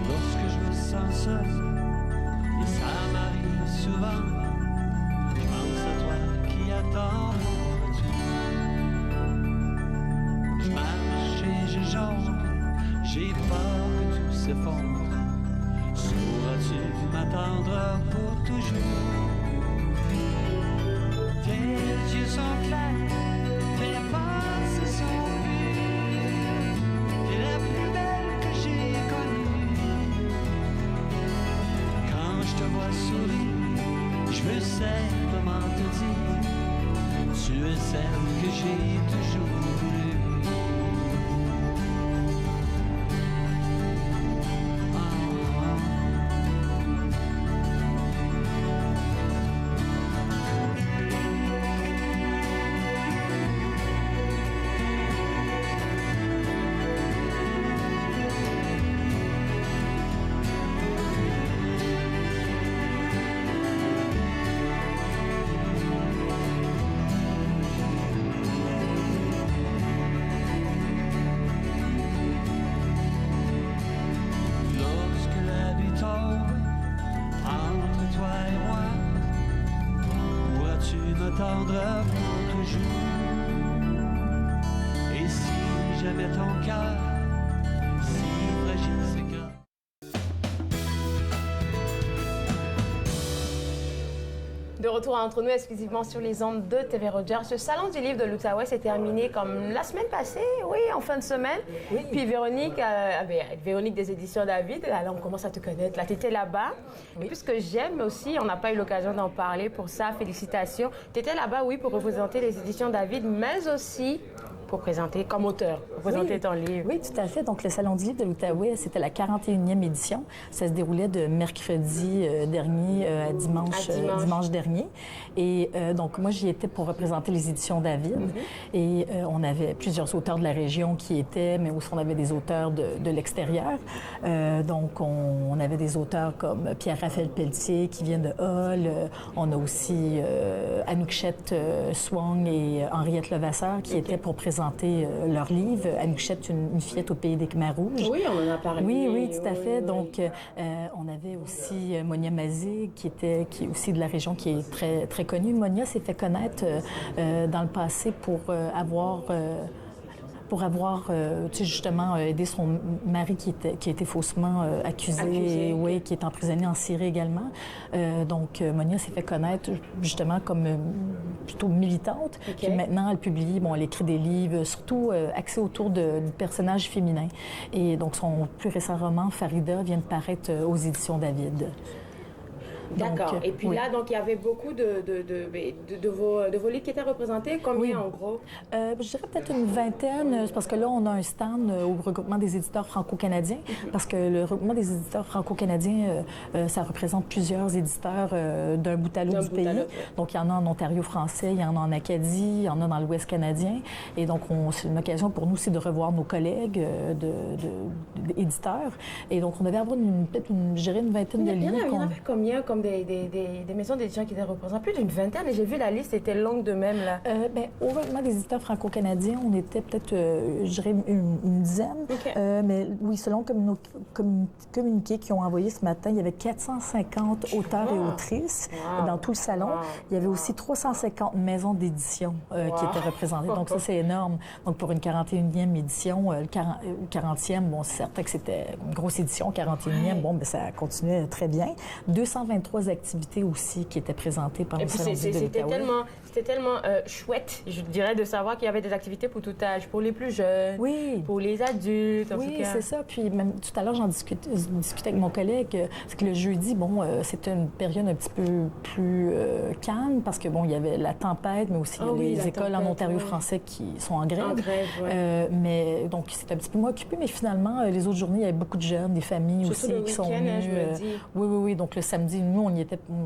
Lorsque je me sens seul, et ça m'arrive souvent, je pense à toi qui attends mon retour. Je marche et je jongle, j'ai peur que tout s'effondre. Sauras-tu m'attendre pour toujours? Tes yeux sont clairs, tes pensées sont pures, t'es la plus belle que j'ai connue. Quand je te vois sourire, je veux simplement te dire, tu es celle que j'ai toujours voulu. M'attendre pour toujours. Et si jamais ton cœur, si fragile s'écarte. De retour entre nous exclusivement sur les ondes de TV Rogers. Ce salon du livre de l'Outaouais s'est terminé comme la semaine passée, oui, en fin de semaine. Oui. Puis Véronique, Véronique des éditions David, là on commence à te connaître. Là, tu étais là-bas. Oui. Et puis ce que j'aime aussi, on n'a pas eu l'occasion d'en parler, pour ça, félicitations. Tu étais là-bas, oui, pour représenter les éditions David, mais aussi pour présenter comme auteur, pour présenter ton livre. Oui, tout à fait. Donc, le Salon du livre de l'Outaouais, c'était la 41e édition. Ça se déroulait de mercredi dernier à dimanche dernier. Et donc, moi, j'y étais pour représenter les éditions David. Et on avait plusieurs auteurs de la région qui étaient, mais aussi on avait des auteurs de l'extérieur. Donc, on avait des auteurs comme Pierre-Raphaël Pelletier qui vient de Hull. On a aussi Anoukchette Swang et Henriette Levasseur qui étaient pour présenter leur livre. Anoukchette, une fillette au pays des Khmers rouges. Oui, on en a parlé. Oui, tout à fait. Donc, on avait aussi Monia Mazé, qui est aussi de la région, qui est très, très connue. Monia s'est fait connaître dans le passé pour avoir justement aidé son mari qui a été faussement accusé. Oui, qui est emprisonné en Syrie également. Donc, Monia s'est fait connaître justement comme plutôt militante. Puis maintenant, elle publie, elle écrit des livres, surtout axés autour de personnages féminins. Et donc, son plus récent roman, Farida, vient de paraître aux éditions David. D'accord. Et puis là, donc, il y avait beaucoup de vos livres qui étaient représentés. Combien, en gros? Je dirais peut-être une vingtaine. C'est parce que là, on a un stand au regroupement des éditeurs franco-canadiens. Parce que le regroupement des éditeurs franco-canadiens, ça représente plusieurs éditeurs d'un bout à l'autre du pays. Donc, il y en a en Ontario français, il y en a en Acadie, il y en a dans l'Ouest canadien. Et donc, c'est une occasion pour nous aussi de revoir nos collègues d'éditeurs. Et donc, on devait avoir peut-être une vingtaine de livres. Il y en avait combien comme des maisons d'édition qui étaient représentées, plus d'une vingtaine, et j'ai vu la liste était longue de même, là. Au regroupement des éditeurs franco-canadiens, on était peut-être, je dirais, une dizaine. Okay. Mais oui, selon nos communiqués qui ont envoyé ce matin, il y avait 450 auteurs et autrices dans tout le salon. Il y avait aussi 350 maisons d'édition qui étaient représentées. Donc ça, c'est énorme. Donc pour une 41e édition, le 40e, bon, c'est certain que c'était une grosse édition. 41e, bon, bien, ça continuait très bien. 223 activités aussi qui étaient présentées par le Salon de l'Outaouais. C'était tellement chouette, je dirais, de savoir qu'il y avait des activités pour tout âge, pour les plus jeunes, pour les adultes, en tout cas. C'est ça. Puis même tout à l'heure, j'en discutais avec mon collègue, c'est que le jeudi, bon, c'était une période un petit peu plus calme parce que, bon, il y avait la tempête, mais aussi les écoles en Ontario français qui sont en grève. Mais donc, c'était un petit peu moins occupé, mais finalement, les autres journées, il y avait beaucoup de jeunes, des familles aussi qui sont venus. Oui. Donc, le samedi, nous,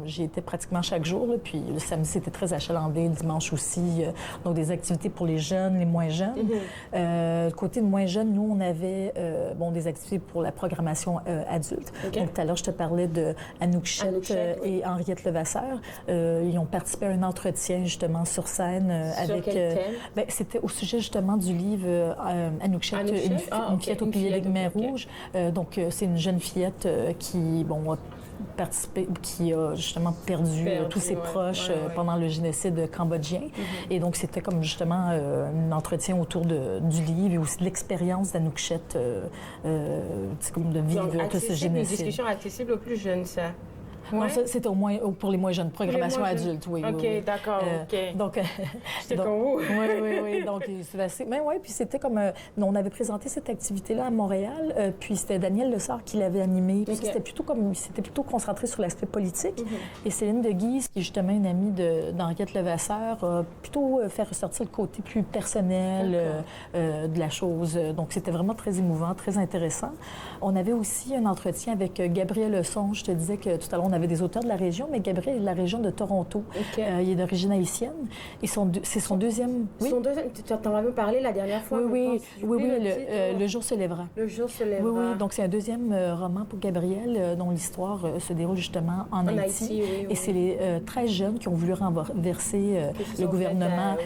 j'y étais pratiquement chaque jour. Là, puis le samedi, c'était très achalandé. Le dimanche aussi. Donc, des activités pour les jeunes, les moins jeunes. Côté de moins jeunes, nous, on avait des activités pour la programmation adulte. Donc, tout à l'heure, je te parlais de Anouk Chette et Henriette Levasseur. Ils ont participé à un entretien, justement, sur scène avec... quel thème? C'était au sujet, justement, du livre Anouk Chette, une fillette au pilier des Khmers rouges. Donc, c'est une jeune fillette qui, a participé, qui a justement perdu tous ses proches pendant le génocide cambodgien. Et donc, c'était comme justement un entretien autour du livre et aussi de l'expérience d'Anouk Chette de vivre tout ce génocide. Une discussion accessible aux plus jeunes, ça. Non, c'était au moins pour les moins jeunes, programmation adulte, oui. OK, d'accord, OK. Donc, j'étais comme vous. Oui. Donc, c'est assez... Mais oui, puis c'était comme... on avait présenté cette activité-là à Montréal, puis c'était Daniel Lessard qui l'avait animée. Puis c'était plutôt concentré sur l'aspect politique. Et Céline de Guise, qui est justement une amie d'Henriette Levasseur, a plutôt fait ressortir le côté plus personnel de la chose. Donc, c'était vraiment très émouvant, très intéressant. On avait aussi un entretien avec Gabriel Leçon. Je te disais que tout à l'heure, on avait des auteurs de la région, mais Gabriel est de la région de Toronto. Il est d'origine haïtienne. Et c'est son deuxième... Oui? Tu t'en avais parlé la dernière fois. Oui, Le jour se lèvera. Le jour se lèvera. Oui. Donc, c'est un deuxième roman pour Gabriel, dont l'histoire se déroule justement en Haïti. Et c'est les 13 jeunes qui ont voulu renverser le gouvernement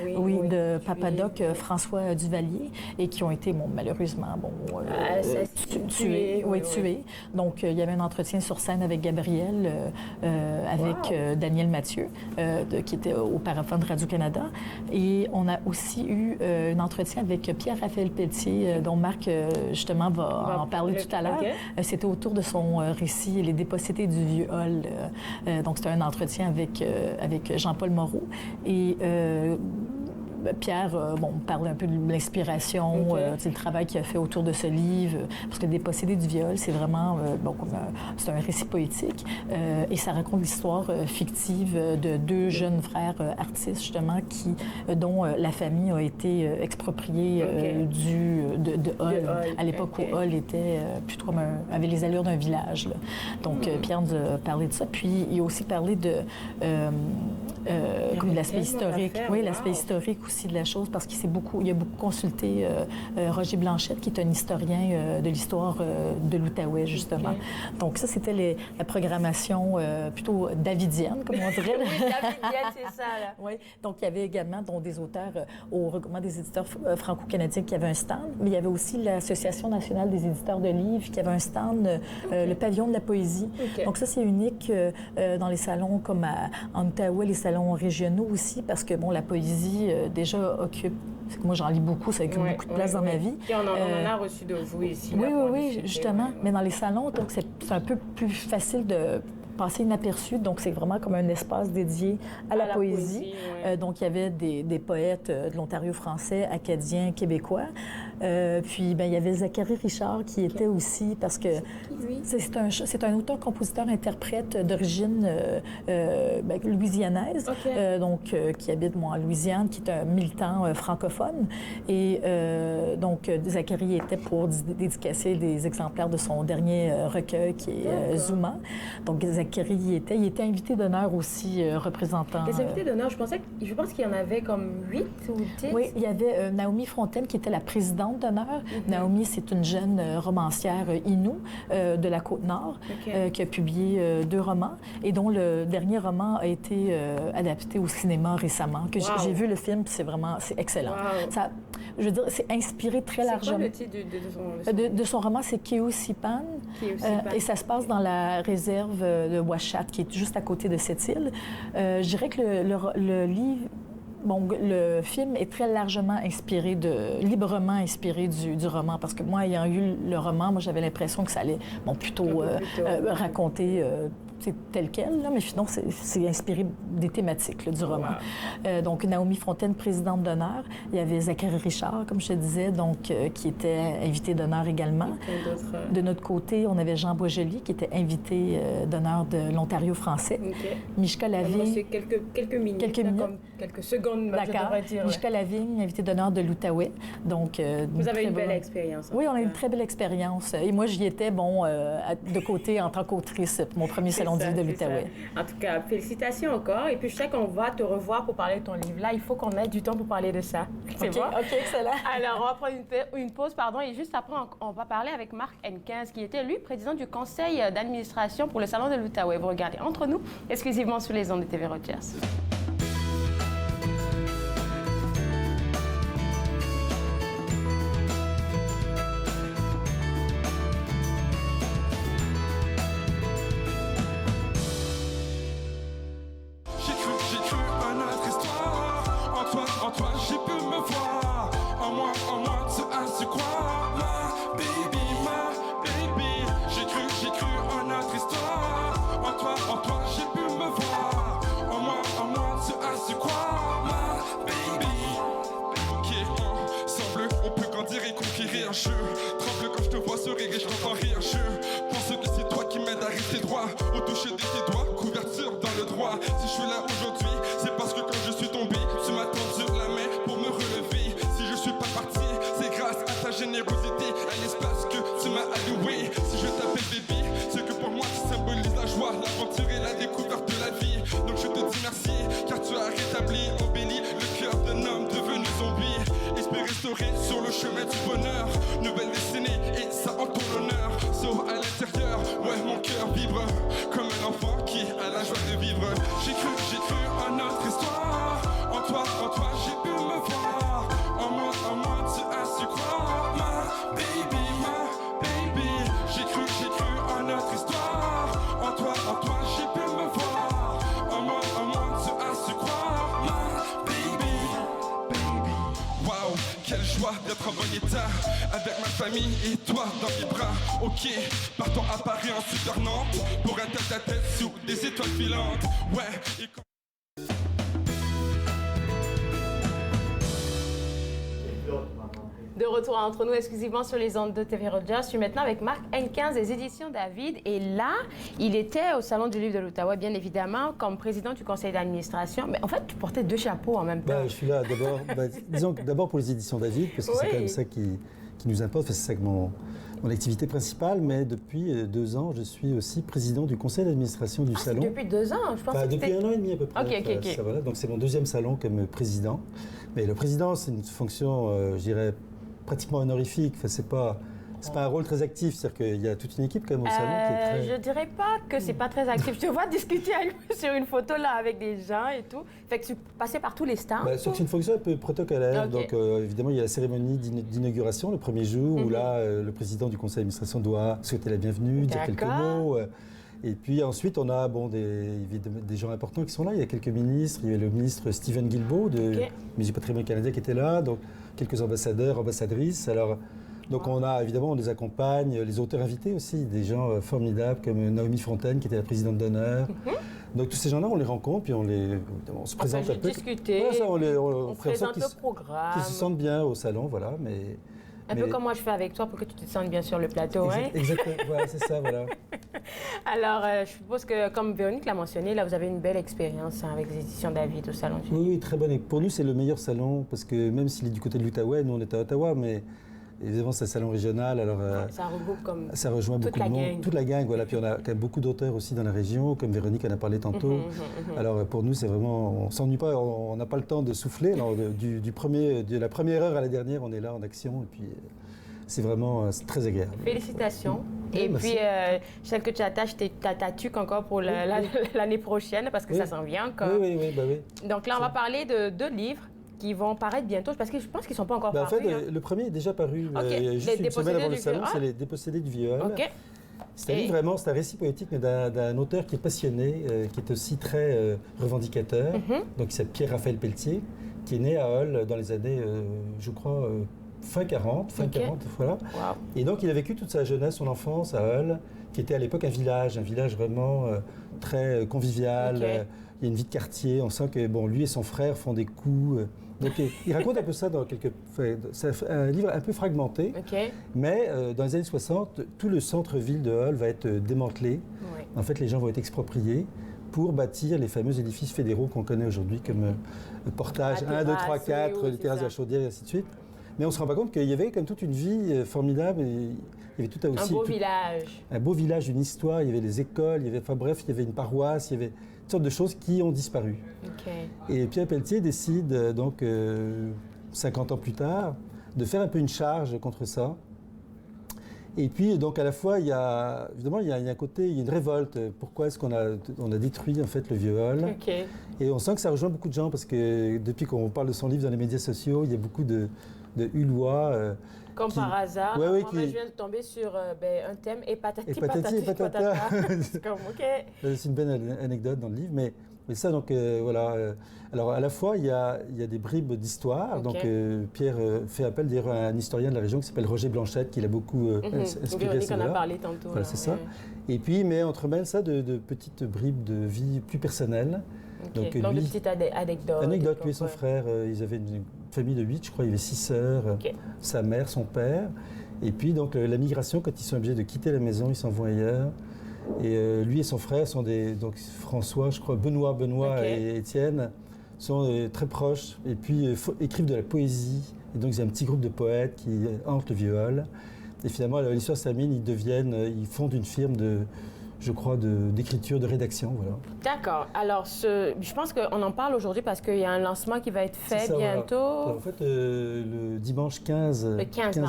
de Papadoc, François Duvalier, et qui ont été, malheureusement, tués. Donc, il y avait un entretien sur scène avec Gabriel, avec Daniel Mathieu, qui était auparavant de Radio-Canada. Et on a aussi eu un entretien avec Pierre-Raphaël Pelletier, dont Marc, justement, va en parler tout à l'heure. C'était autour de son récit « Les dépossédés du viol ». Donc, c'était un entretien avec Jean-Paul Moreau. Et... Pierre, parle un peu de l'inspiration, le travail qu'il a fait autour de ce livre, parce que Dépossédés du viol, c'est vraiment, c'est un récit poétique, et ça raconte l'histoire fictive de deux jeunes frères artistes, justement, dont la famille a été expropriée de Hull, à l'époque où Hull était plutôt comme avait les allures d'un village, là. Donc, Pierre nous a parlé de ça, puis il a aussi parlé de l'aspect historique. L'aspect historique aussi de la chose, parce qu'il a beaucoup consulté Roger Blanchette, qui est un historien de l'histoire de l'Outaouais, justement. Donc ça, c'était la programmation plutôt davidienne, comme on dirait. Davidienne, c'est ça, là. Oui. Donc, il y avait également des auteurs au regroupement des éditeurs franco-canadiens qui avaient un stand, mais il y avait aussi l'Association nationale des éditeurs de livres qui avait un stand, le pavillon de la poésie. Donc ça, c'est unique dans les salons comme en Outaouais, les salons régionaux aussi, parce que, la poésie, déjà, occupe... Moi, j'en lis beaucoup, ça occupe beaucoup de place dans ma vie. Et on en a reçu de vous ici. Oui, justement. Mais dans les salons, donc, c'est un peu plus facile de passer inaperçu. Donc, c'est vraiment comme un espace dédié à la poésie. Donc, il y avait des poètes de l'Ontario français, acadiens, québécois. Puis, il y avait Zachary Richard qui était aussi, parce que c'est un auteur-compositeur-interprète d'origine louisianaise, donc qui habite en Louisiane, qui est un militant francophone. Et donc, Zachary était pour dédicacer des exemplaires de son dernier recueil, qui est Zuma. Donc, Zachary Zachary y était. Il était invité d'honneur aussi, représentant... Les invités d'honneur, je pense qu'il y en avait comme 8 ou 10. Oui, il y avait Naomi Fontaine qui était la présidente d'honneur. Naomi, c'est une jeune romancière Innu de la Côte-Nord qui a publié 2 romans et dont le dernier roman a été adapté au cinéma récemment. Que j'ai vu le film, puis c'est excellent. Ça, je veux dire, c'est inspiré très largement. C'est quoi le titre de son roman, c'est Keo Sipan. Et ça se passe dans la réserve de Ouachat, qui est juste à côté de cette île. Je dirais que le livre... Bon, le film est très largement librement inspiré du roman, parce que moi, ayant eu le roman, moi, j'avais l'impression que ça allait plutôt raconter tel quel, là, mais sinon, c'est inspiré des thématiques là, du roman. Donc, Naomi Fontaine, présidente d'honneur. Il y avait Zachary Richard, comme je te disais, donc, qui était invité d'honneur également. De notre côté, on avait Jean Boisjoli, qui était invité d'honneur de l'Ontario français. Mishka Lavigne... C'est quelques minutes. Quelques secondes, je devrais dire. Mishka Lavigne, invité d'honneur de l'Outaouais. Donc, vous avez une belle expérience. Oui, on a une très belle expérience. Et moi, j'y étais, de côté en tant qu'autrice pour mon premier salon du livre de l'Outaouais. En tout cas, félicitations encore. Et puis, je sais qu'on va te revoir pour parler de ton livre. Là, il faut qu'on ait du temps pour parler de ça. C'est bon? OK, excellent. Alors, on va prendre une pause, et juste après, on va parler avec Marc Henkins, qui était, lui, président du conseil d'administration pour le salon de l'Outaouais. Vous regardez Entre nous, exclusivement sur les ondes de TV Rogers. Tremble quand je te vois sourire et je t'entends rire. Je pense que c'est toi qui m'aides à rester droit. Au toucher de tes doigts, couverture dans le droit. Si je suis là aujourd'hui, c'est parce que quand je suis tombé, tu m'as tendu la main pour me relever. Si je suis pas parti, c'est grâce à ta générosité, à l'espace que tu m'as alloué. Si je t'appelle baby, c'est que pour moi tu symbolises la joie, l'aventure et la découverte de la vie. Donc je te dis merci, car tu as rétabli, embelli le cœur d'un homme devenu zombie. Espérer restaurer sur le chemin du bonheur. Nouvelle destinée et ça en ton honneur. Sauf à l'intérieur, ouais mon cœur vibre comme un enfant qui a la joie de vivre. J'ai cru en notre histoire. En toi, j'ai pu me voir. En moi, tu as su croire. Ma baby. J'ai cru en notre histoire. En toi, j'ai pu me voir. En moi, tu as su croire. Ma baby. Wow, quelle joie d'être en bon état avec ma famille et toi dans mes bras. Ok, partons à Paris en Super Nantes pour un tête-à-tête sous des étoiles filantes. Ouais, et De retour entre nous exclusivement sur les ondes de TV Rogers. Je suis maintenant avec Marc Henkins des éditions David. Et là, il était au Salon du livre de l'Outaouais, bien évidemment, comme président du conseil d'administration. Mais en fait, tu portais 2 chapeaux en même temps. Je suis là d'abord, disons d'abord pour les éditions David, parce que c'est quand même ça qui nous importe. Enfin, c'est ça que mon activité principale. Mais depuis 2 ans, je suis aussi président du conseil d'administration du salon. Depuis 2 ans? Je pense depuis 1 an et demi à peu près. OK. Ça, voilà. Donc c'est mon 2e salon comme président. Mais le président, c'est une fonction, je dirais, pratiquement honorifique. Enfin, c'est pas un rôle très actif, c'est-à-dire qu'il y a toute une équipe quand même au salon qui est très... Je dirais pas que c'est pas très actif. Je te vois discuter avec lui sur une photo là avec des gens et tout. Fait que tu passais par tous les stands. C'est une fonction un peu protocolaire. Okay. Donc évidemment, il y a la cérémonie d'inauguration le premier jour où là, le président du conseil d'administration doit souhaiter la bienvenue, dire quelques mots. Et puis ensuite, on a des gens importants qui sont là. Il y a quelques ministres. Il y a le ministre Stephen Guilbeault du Musée du patrimoine canadien qui était là. Donc quelques ambassadeurs, ambassadrices. Alors, donc on les accompagne, les auteurs invités aussi, des gens formidables comme Naomi Fontaine qui était la présidente d'honneur. Donc tous ces gens-là, on les rencontre puis on se présente un peu. Discuter, on présente le programme. Qu'ils se sentent bien au salon, voilà. Un peu comme moi je fais avec toi pour que tu te sentes bien sur le plateau. Exactement, voilà, c'est ça, voilà. Alors, je suppose que, comme Véronique l'a mentionné, là, vous avez une belle expérience avec les éditions David au Salon du Livre. Oui, très bonne. Et pour nous, c'est le meilleur salon, parce que même s'il est du côté de l'Outaouais, nous, on est à Ottawa, mais évidemment, c'est un salon régional, alors ça regroupe comme ça rejoint beaucoup de monde, toute la gang, voilà. Puis on a quand même beaucoup d'auteurs aussi dans la région, comme Véronique en a parlé tantôt. Alors pour nous, c'est vraiment, on s'ennuie pas, on n'a pas le temps de souffler. Alors, de la première heure à la dernière, on est là en action, et puis c'est vraiment très agréable. Félicitations. Et puis, je sais que tu attaches ta tuque encore pour l'année prochaine, parce que ça s'en vient encore. Oui. Donc là, on va parler de 2 livres qui vont paraître bientôt, parce que je pense qu'ils ne sont pas encore parus. En fait, le premier est déjà paru juste une semaine avant le salon, c'est Les Dépossédés du viol. C'est un livre vraiment, c'est un récit poétique, mais d'un auteur qui est passionné, qui est aussi très revendicateur, donc c'est Pierre-Raphaël Pelletier, qui est né à Hull dans les années, je crois, fin 40, voilà. Wow. Et donc il a vécu toute sa jeunesse, son enfance à Hull, qui était à l'époque un village vraiment très convivial. Il y a une vie de quartier, on sent que lui et son frère font des coups. Donc il raconte un peu ça dans c'est un livre un peu fragmenté, mais dans les années 60, tout le centre-ville de Hull va être démantelé. En fait, les gens vont être expropriés pour bâtir les fameux édifices fédéraux qu'on connaît aujourd'hui comme Portage 1, 2, 3, 4, les terrasses de la Chaudière et ainsi de suite. Mais on se rend pas compte qu'il y avait comme toute une vie formidable. Il y avait tout aussi, village. Un beau village, une histoire, il y avait les écoles, il y avait une paroisse, il y avait toutes sortes de choses qui ont disparu. Et Pierre Pelletier décide, donc 50 ans plus tard, de faire un peu une charge contre ça. Et puis, donc, à la fois, il y a un côté, il y a une révolte. Pourquoi est-ce qu'on a détruit, en fait, le vieux Hull? Et on sent que ça rejoint beaucoup de gens, parce que depuis qu'on parle de son livre dans les médias sociaux, il y a beaucoup de Hullois. Comme par hasard, moi, je viens de tomber sur un thème, et patati patata. C'est comme, c'est une belle anecdote dans le livre, mais ça, donc, voilà. Alors, à la fois, il y a des bribes d'histoire. Donc, Pierre fait appel d'ailleurs à un historien de la région qui s'appelle Roger Blanchette, qui l'a beaucoup inspiré. Véronique en a parlé tantôt. Voilà, c'est ça. Et puis, mais entremêle ça de petites bribes de vie plus personnelles. Donc, de petites anecdotes. Lui et son frère, ils avaient une famille de 8, je crois, il y avait 6 sœurs, sa mère, son père. Et puis, donc, la migration, quand ils sont obligés de quitter la maison, ils s'en vont ailleurs. Et lui et son frère sont donc François, je crois, Benoît et Étienne sont très proches. Et puis, écrivent de la poésie. Et donc, il y a un petit groupe de poètes qui hantent le vieux Hull. Et finalement, l'histoire se termine, ils fondent une firme d'écriture, de rédaction, voilà. D'accord. Alors, je pense qu'on en parle aujourd'hui parce qu'il y a un lancement qui va être fait bientôt. Voilà. En fait, le dimanche 15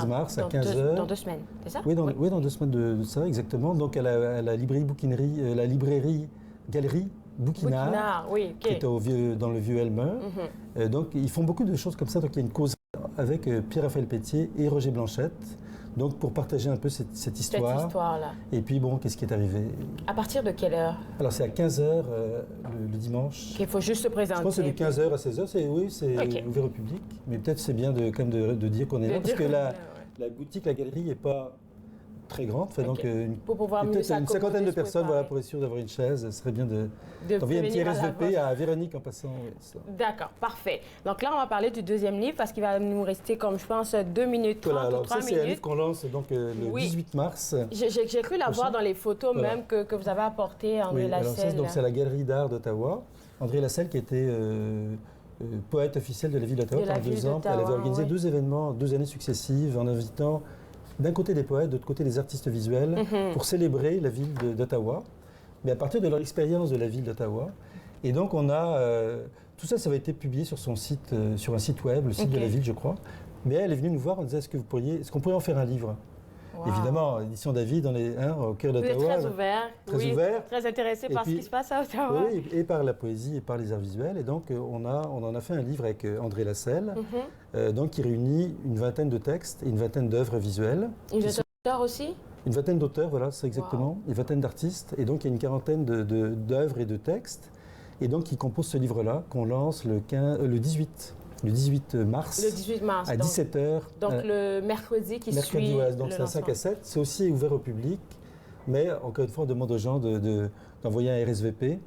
mars à 15h. Dans 2 semaines, c'est ça? Oui, dans 2 semaines de ça, exactement. Donc, à la librairie Galerie Bouquinard, qui est dans le vieux Elmer. Donc, ils font beaucoup de choses comme ça. Donc, il y a une cause avec Pierre-Raphaël Pelletier et Roger Blanchette. Donc, pour partager un peu cette histoire. Cette histoire-là. Et puis, qu'est-ce qui est arrivé? À partir de quelle heure? Alors, c'est à 15h le dimanche. Il faut juste se présenter. Je pense que c'est de 15h à 16h. C'est ouvert au public. Mais peut-être c'est bien quand même de dire qu'on est là. Parce que la boutique, la galerie n'est pas très grande. Donc, pour pouvoir peut-être une cinquantaine de personnes pour être sûr d'avoir une chaise. Ce serait bien d'envoyer un petit RSVP à Véronique en passant. D'accord, parfait. Donc là, on va parler du 2e livre parce qu'il va nous rester, comme je pense, 2 minutes 30 voilà, alors, ou 3 minutes. C'est un livre qu'on lance donc, le 18 mars. J'ai cru la voir dans les photos même que vous avez apportées, André Lasselle. Donc c'est à la Galerie d'art d'Ottawa. André Lasselle qui était poète officiel de la ville d'Ottawa pendant 2 ans. Elle avait organisé 2 événements, 2 années successives en invitant d'un côté des poètes, de l'autre côté des artistes visuels, pour célébrer la ville d'Ottawa, mais à partir de leur expérience de la ville d'Ottawa. Et donc on a... tout ça, ça avait été publié sur son site, sur un site web, le site de la ville, je crois. Mais elle est venue nous voir en disant, est-ce qu'on pourrait en faire un livre? Wow. Évidemment, édition David, au cœur d'Ottawa. Vous êtes très ouvert. Ouvert. Très intéressé par ce qui se passe à Ottawa. Oui, et par la poésie et par les arts visuels. Et donc, on en a fait un livre avec André Lasselle, donc, qui réunit une vingtaine de textes et une vingtaine d'œuvres visuelles. Une vingtaine d'auteurs aussi? Une vingtaine d'auteurs, voilà, c'est exactement. Une vingtaine d'artistes. Et donc, il y a une quarantaine d'œuvres et de textes. Et donc, qui composent ce livre-là, qu'on lance le 18 mars. Le 18 mars. À 17h. Donc, le mercredi qui suit. Donc, c'est un 5 à 7. C'est aussi ouvert au public. Mais, encore une fois, on demande aux gens d'envoyer un RSVP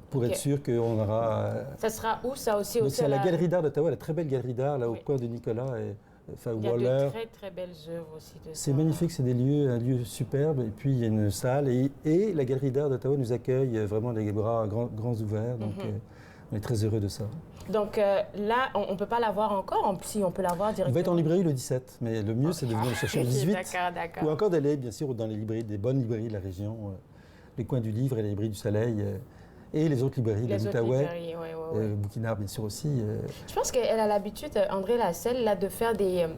pour être sûr qu'on aura... Ça sera où, ça aussi? C'est à la Galerie d'art d'Ottawa, la très belle galerie d'art, là, au coin de Nicolas et Il y a de très, très belles œuvres aussi. C'est magnifique, c'est un lieu superbe. Et puis, il y a une salle. Et la Galerie d'art d'Ottawa nous accueille vraiment les bras grands ouverts. Donc, On est très heureux de ça. Donc là, on ne peut pas l'avoir encore, si on peut l'avoir directement. Il va être en librairie le 17, mais le mieux, c'est de venir le chercher le 18. D'accord. Ou encore d'aller, bien sûr, dans les librairies, des bonnes librairies de la région, les Coins du Livre et les librairies du Soleil, et les autres librairies, les Outaouais, Bouquinard, bien sûr aussi. Je pense qu'elle a l'habitude, André Lasselle, là, de faire des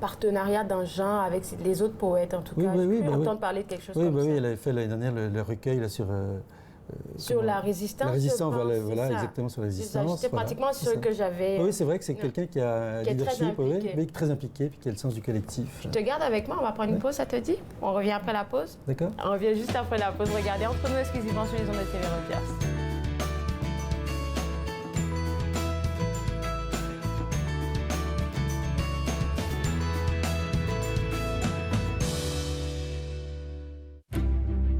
partenariats dans ce genre avec les autres poètes, en tout cas. Oui, je peux entendre parler de quelque chose comme ça. Oui, elle avait fait l'année dernière le recueil là, sur la résistance. La résistance, voilà, exactement, sur la résistance. C'était pratiquement ce que j'avais. Oui, c'est vrai que c'est quelqu'un qui a un leadership, très impliqué, puis qui a le sens du collectif. Je te garde avec moi, on va prendre une pause, ça te dit? On revient après la pause? D'accord. On revient juste après la pause. Regardez, entre nous exclusivement sur les ondes de TV Rogers.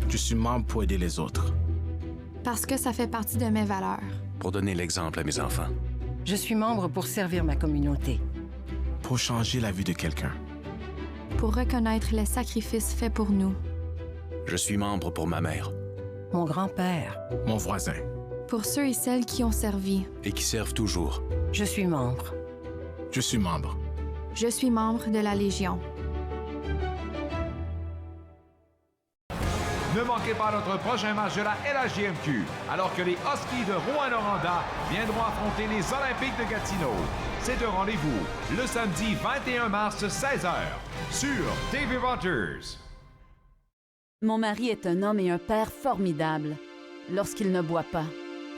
Je suis membre pour aider les autres. Parce que ça fait partie de mes valeurs. Pour donner l'exemple à mes enfants. Je suis membre pour servir ma communauté. Pour changer la vie de quelqu'un. Pour reconnaître les sacrifices faits pour nous. Je suis membre pour ma mère. Mon grand-père. Mon voisin. Pour ceux et celles qui ont servi. Et qui servent toujours. Je suis membre. Je suis membre. Je suis membre de la Légion. Ne manquez pas notre prochain match de la LHJMQ, alors que les Huskies de Rouyn-Noranda viendront affronter les Olympiques de Gatineau. C'est un rendez-vous le samedi 21 mars, 16h, sur TV Rogers. Mon mari est un homme et un père formidable lorsqu'il ne boit pas.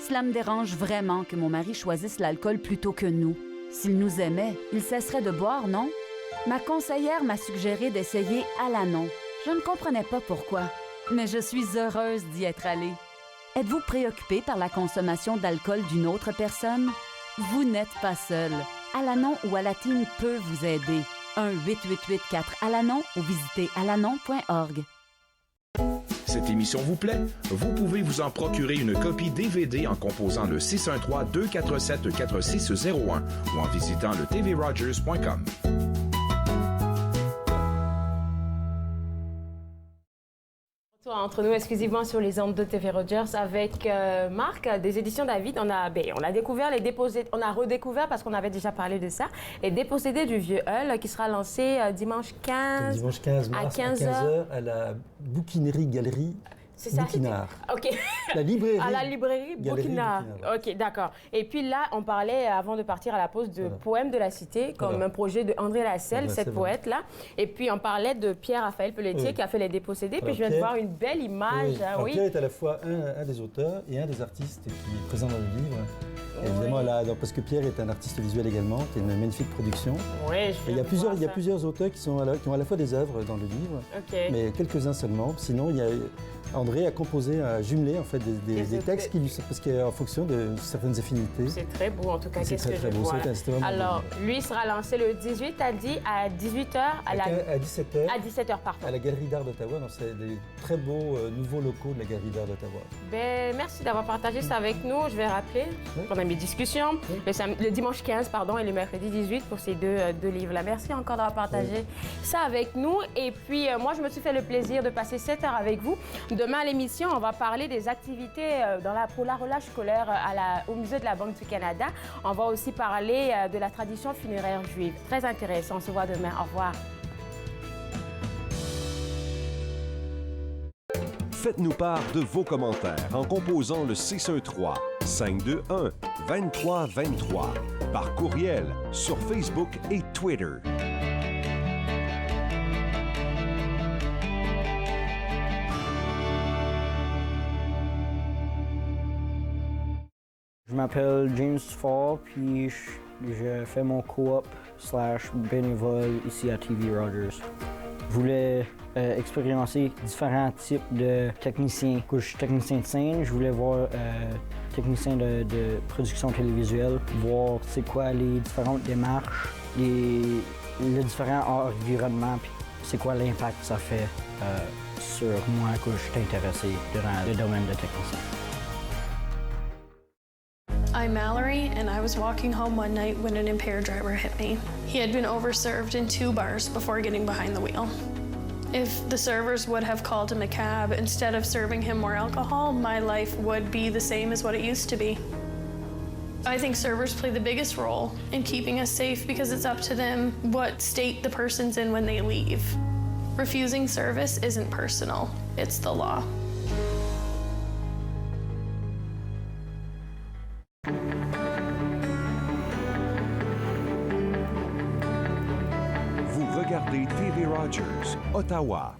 Cela me dérange vraiment que mon mari choisisse l'alcool plutôt que nous. S'il nous aimait, il cesserait de boire, non? Ma conseillère m'a suggéré d'essayer Alanon. Je ne comprenais pas pourquoi. Mais je suis heureuse d'y être allée. Êtes-vous préoccupé par la consommation d'alcool d'une autre personne? Vous n'êtes pas seul. Alanon ou Alatine peut vous aider. 1-888-4-ALANON ou visitez alanon.org. Cette émission vous plaît? Vous pouvez vous en procurer une copie DVD en composant le 613-247-4601 ou en visitant le tvrogers.com. Entre nous exclusivement sur les ondes de TV Rogers avec Marc des éditions David. On a découvert on a redécouvert parce qu'on avait déjà parlé de ça, les Dépossédés du Vieux Hull qui sera lancé dimanche 15 mars à 15h à la Bouquinerie Galerie. C'est ça, Bouquinard. OK. La librairie. À la librairie Bouquinard. OK, d'accord. Et puis là, on parlait, avant de partir à la pause, de Poèmes de la Cité, comme un projet de André Lasselle, cette poète-là. Et puis, on parlait de Pierre-Raphaël Pelletier, qui a fait Les Dépossédés. Puis, je viens de voir une belle image. Oui. Pierre est à la fois un des auteurs et un des artistes qui est présent dans le livre. Évidemment, parce que Pierre est un artiste visuel également, qui a une magnifique production. Oui, il y a plusieurs auteurs qui ont à la fois des œuvres dans le livre, mais quelques-uns seulement. Sinon, André a composé, a jumelé en fait des textes parce qu'en fonction de certaines affinités. C'est très beau en tout cas, qu'est-ce que je vois. Alors, lui sera lancé le 18 à 18h à 17h. À 17h, parfait. À la Galerie d'art d'Ottawa, donc c'est des très beaux nouveaux locaux de la Galerie d'art d'Ottawa. Merci d'avoir partagé ça avec nous. Je vais rappeler pendant mes discussions, le dimanche 15 et le mercredi 18 pour ces deux livres-là. Merci encore d'avoir partagé ça avec nous. Et puis, moi, je me suis fait le plaisir de passer 7 heures avec vous. Demain à l'émission, on va parler des activités pour la relâche scolaire au Musée de la Banque du Canada. On va aussi parler de la tradition funéraire juive. Très intéressant. On se voit demain. Au revoir. Faites-nous part de vos commentaires en composant le 613-521-2323 par courriel sur Facebook et Twitter. Je m'appelle James Fall, puis je fais mon coop/bénévole ici à TV Rogers. Je voulais expérimenter différents types de techniciens. Je suis technicien de scène, je voulais voir technicien de production télévisuelle, voir c'est quoi les différentes démarches, les différents environnements, puis c'est quoi l'impact que ça fait sur moi que je suis intéressé dans le domaine de technicien. I'm Mallory, and I was walking home one night when an impaired driver hit me. He had been overserved in 2 bars before getting behind the wheel. If the servers would have called him a cab instead of serving him more alcohol, my life would be the same as what it used to be. I think servers play the biggest role in keeping us safe because it's up to them what state the person's in when they leave. Refusing service isn't personal, it's the law. Vous regardez TV Rogers, Ottawa.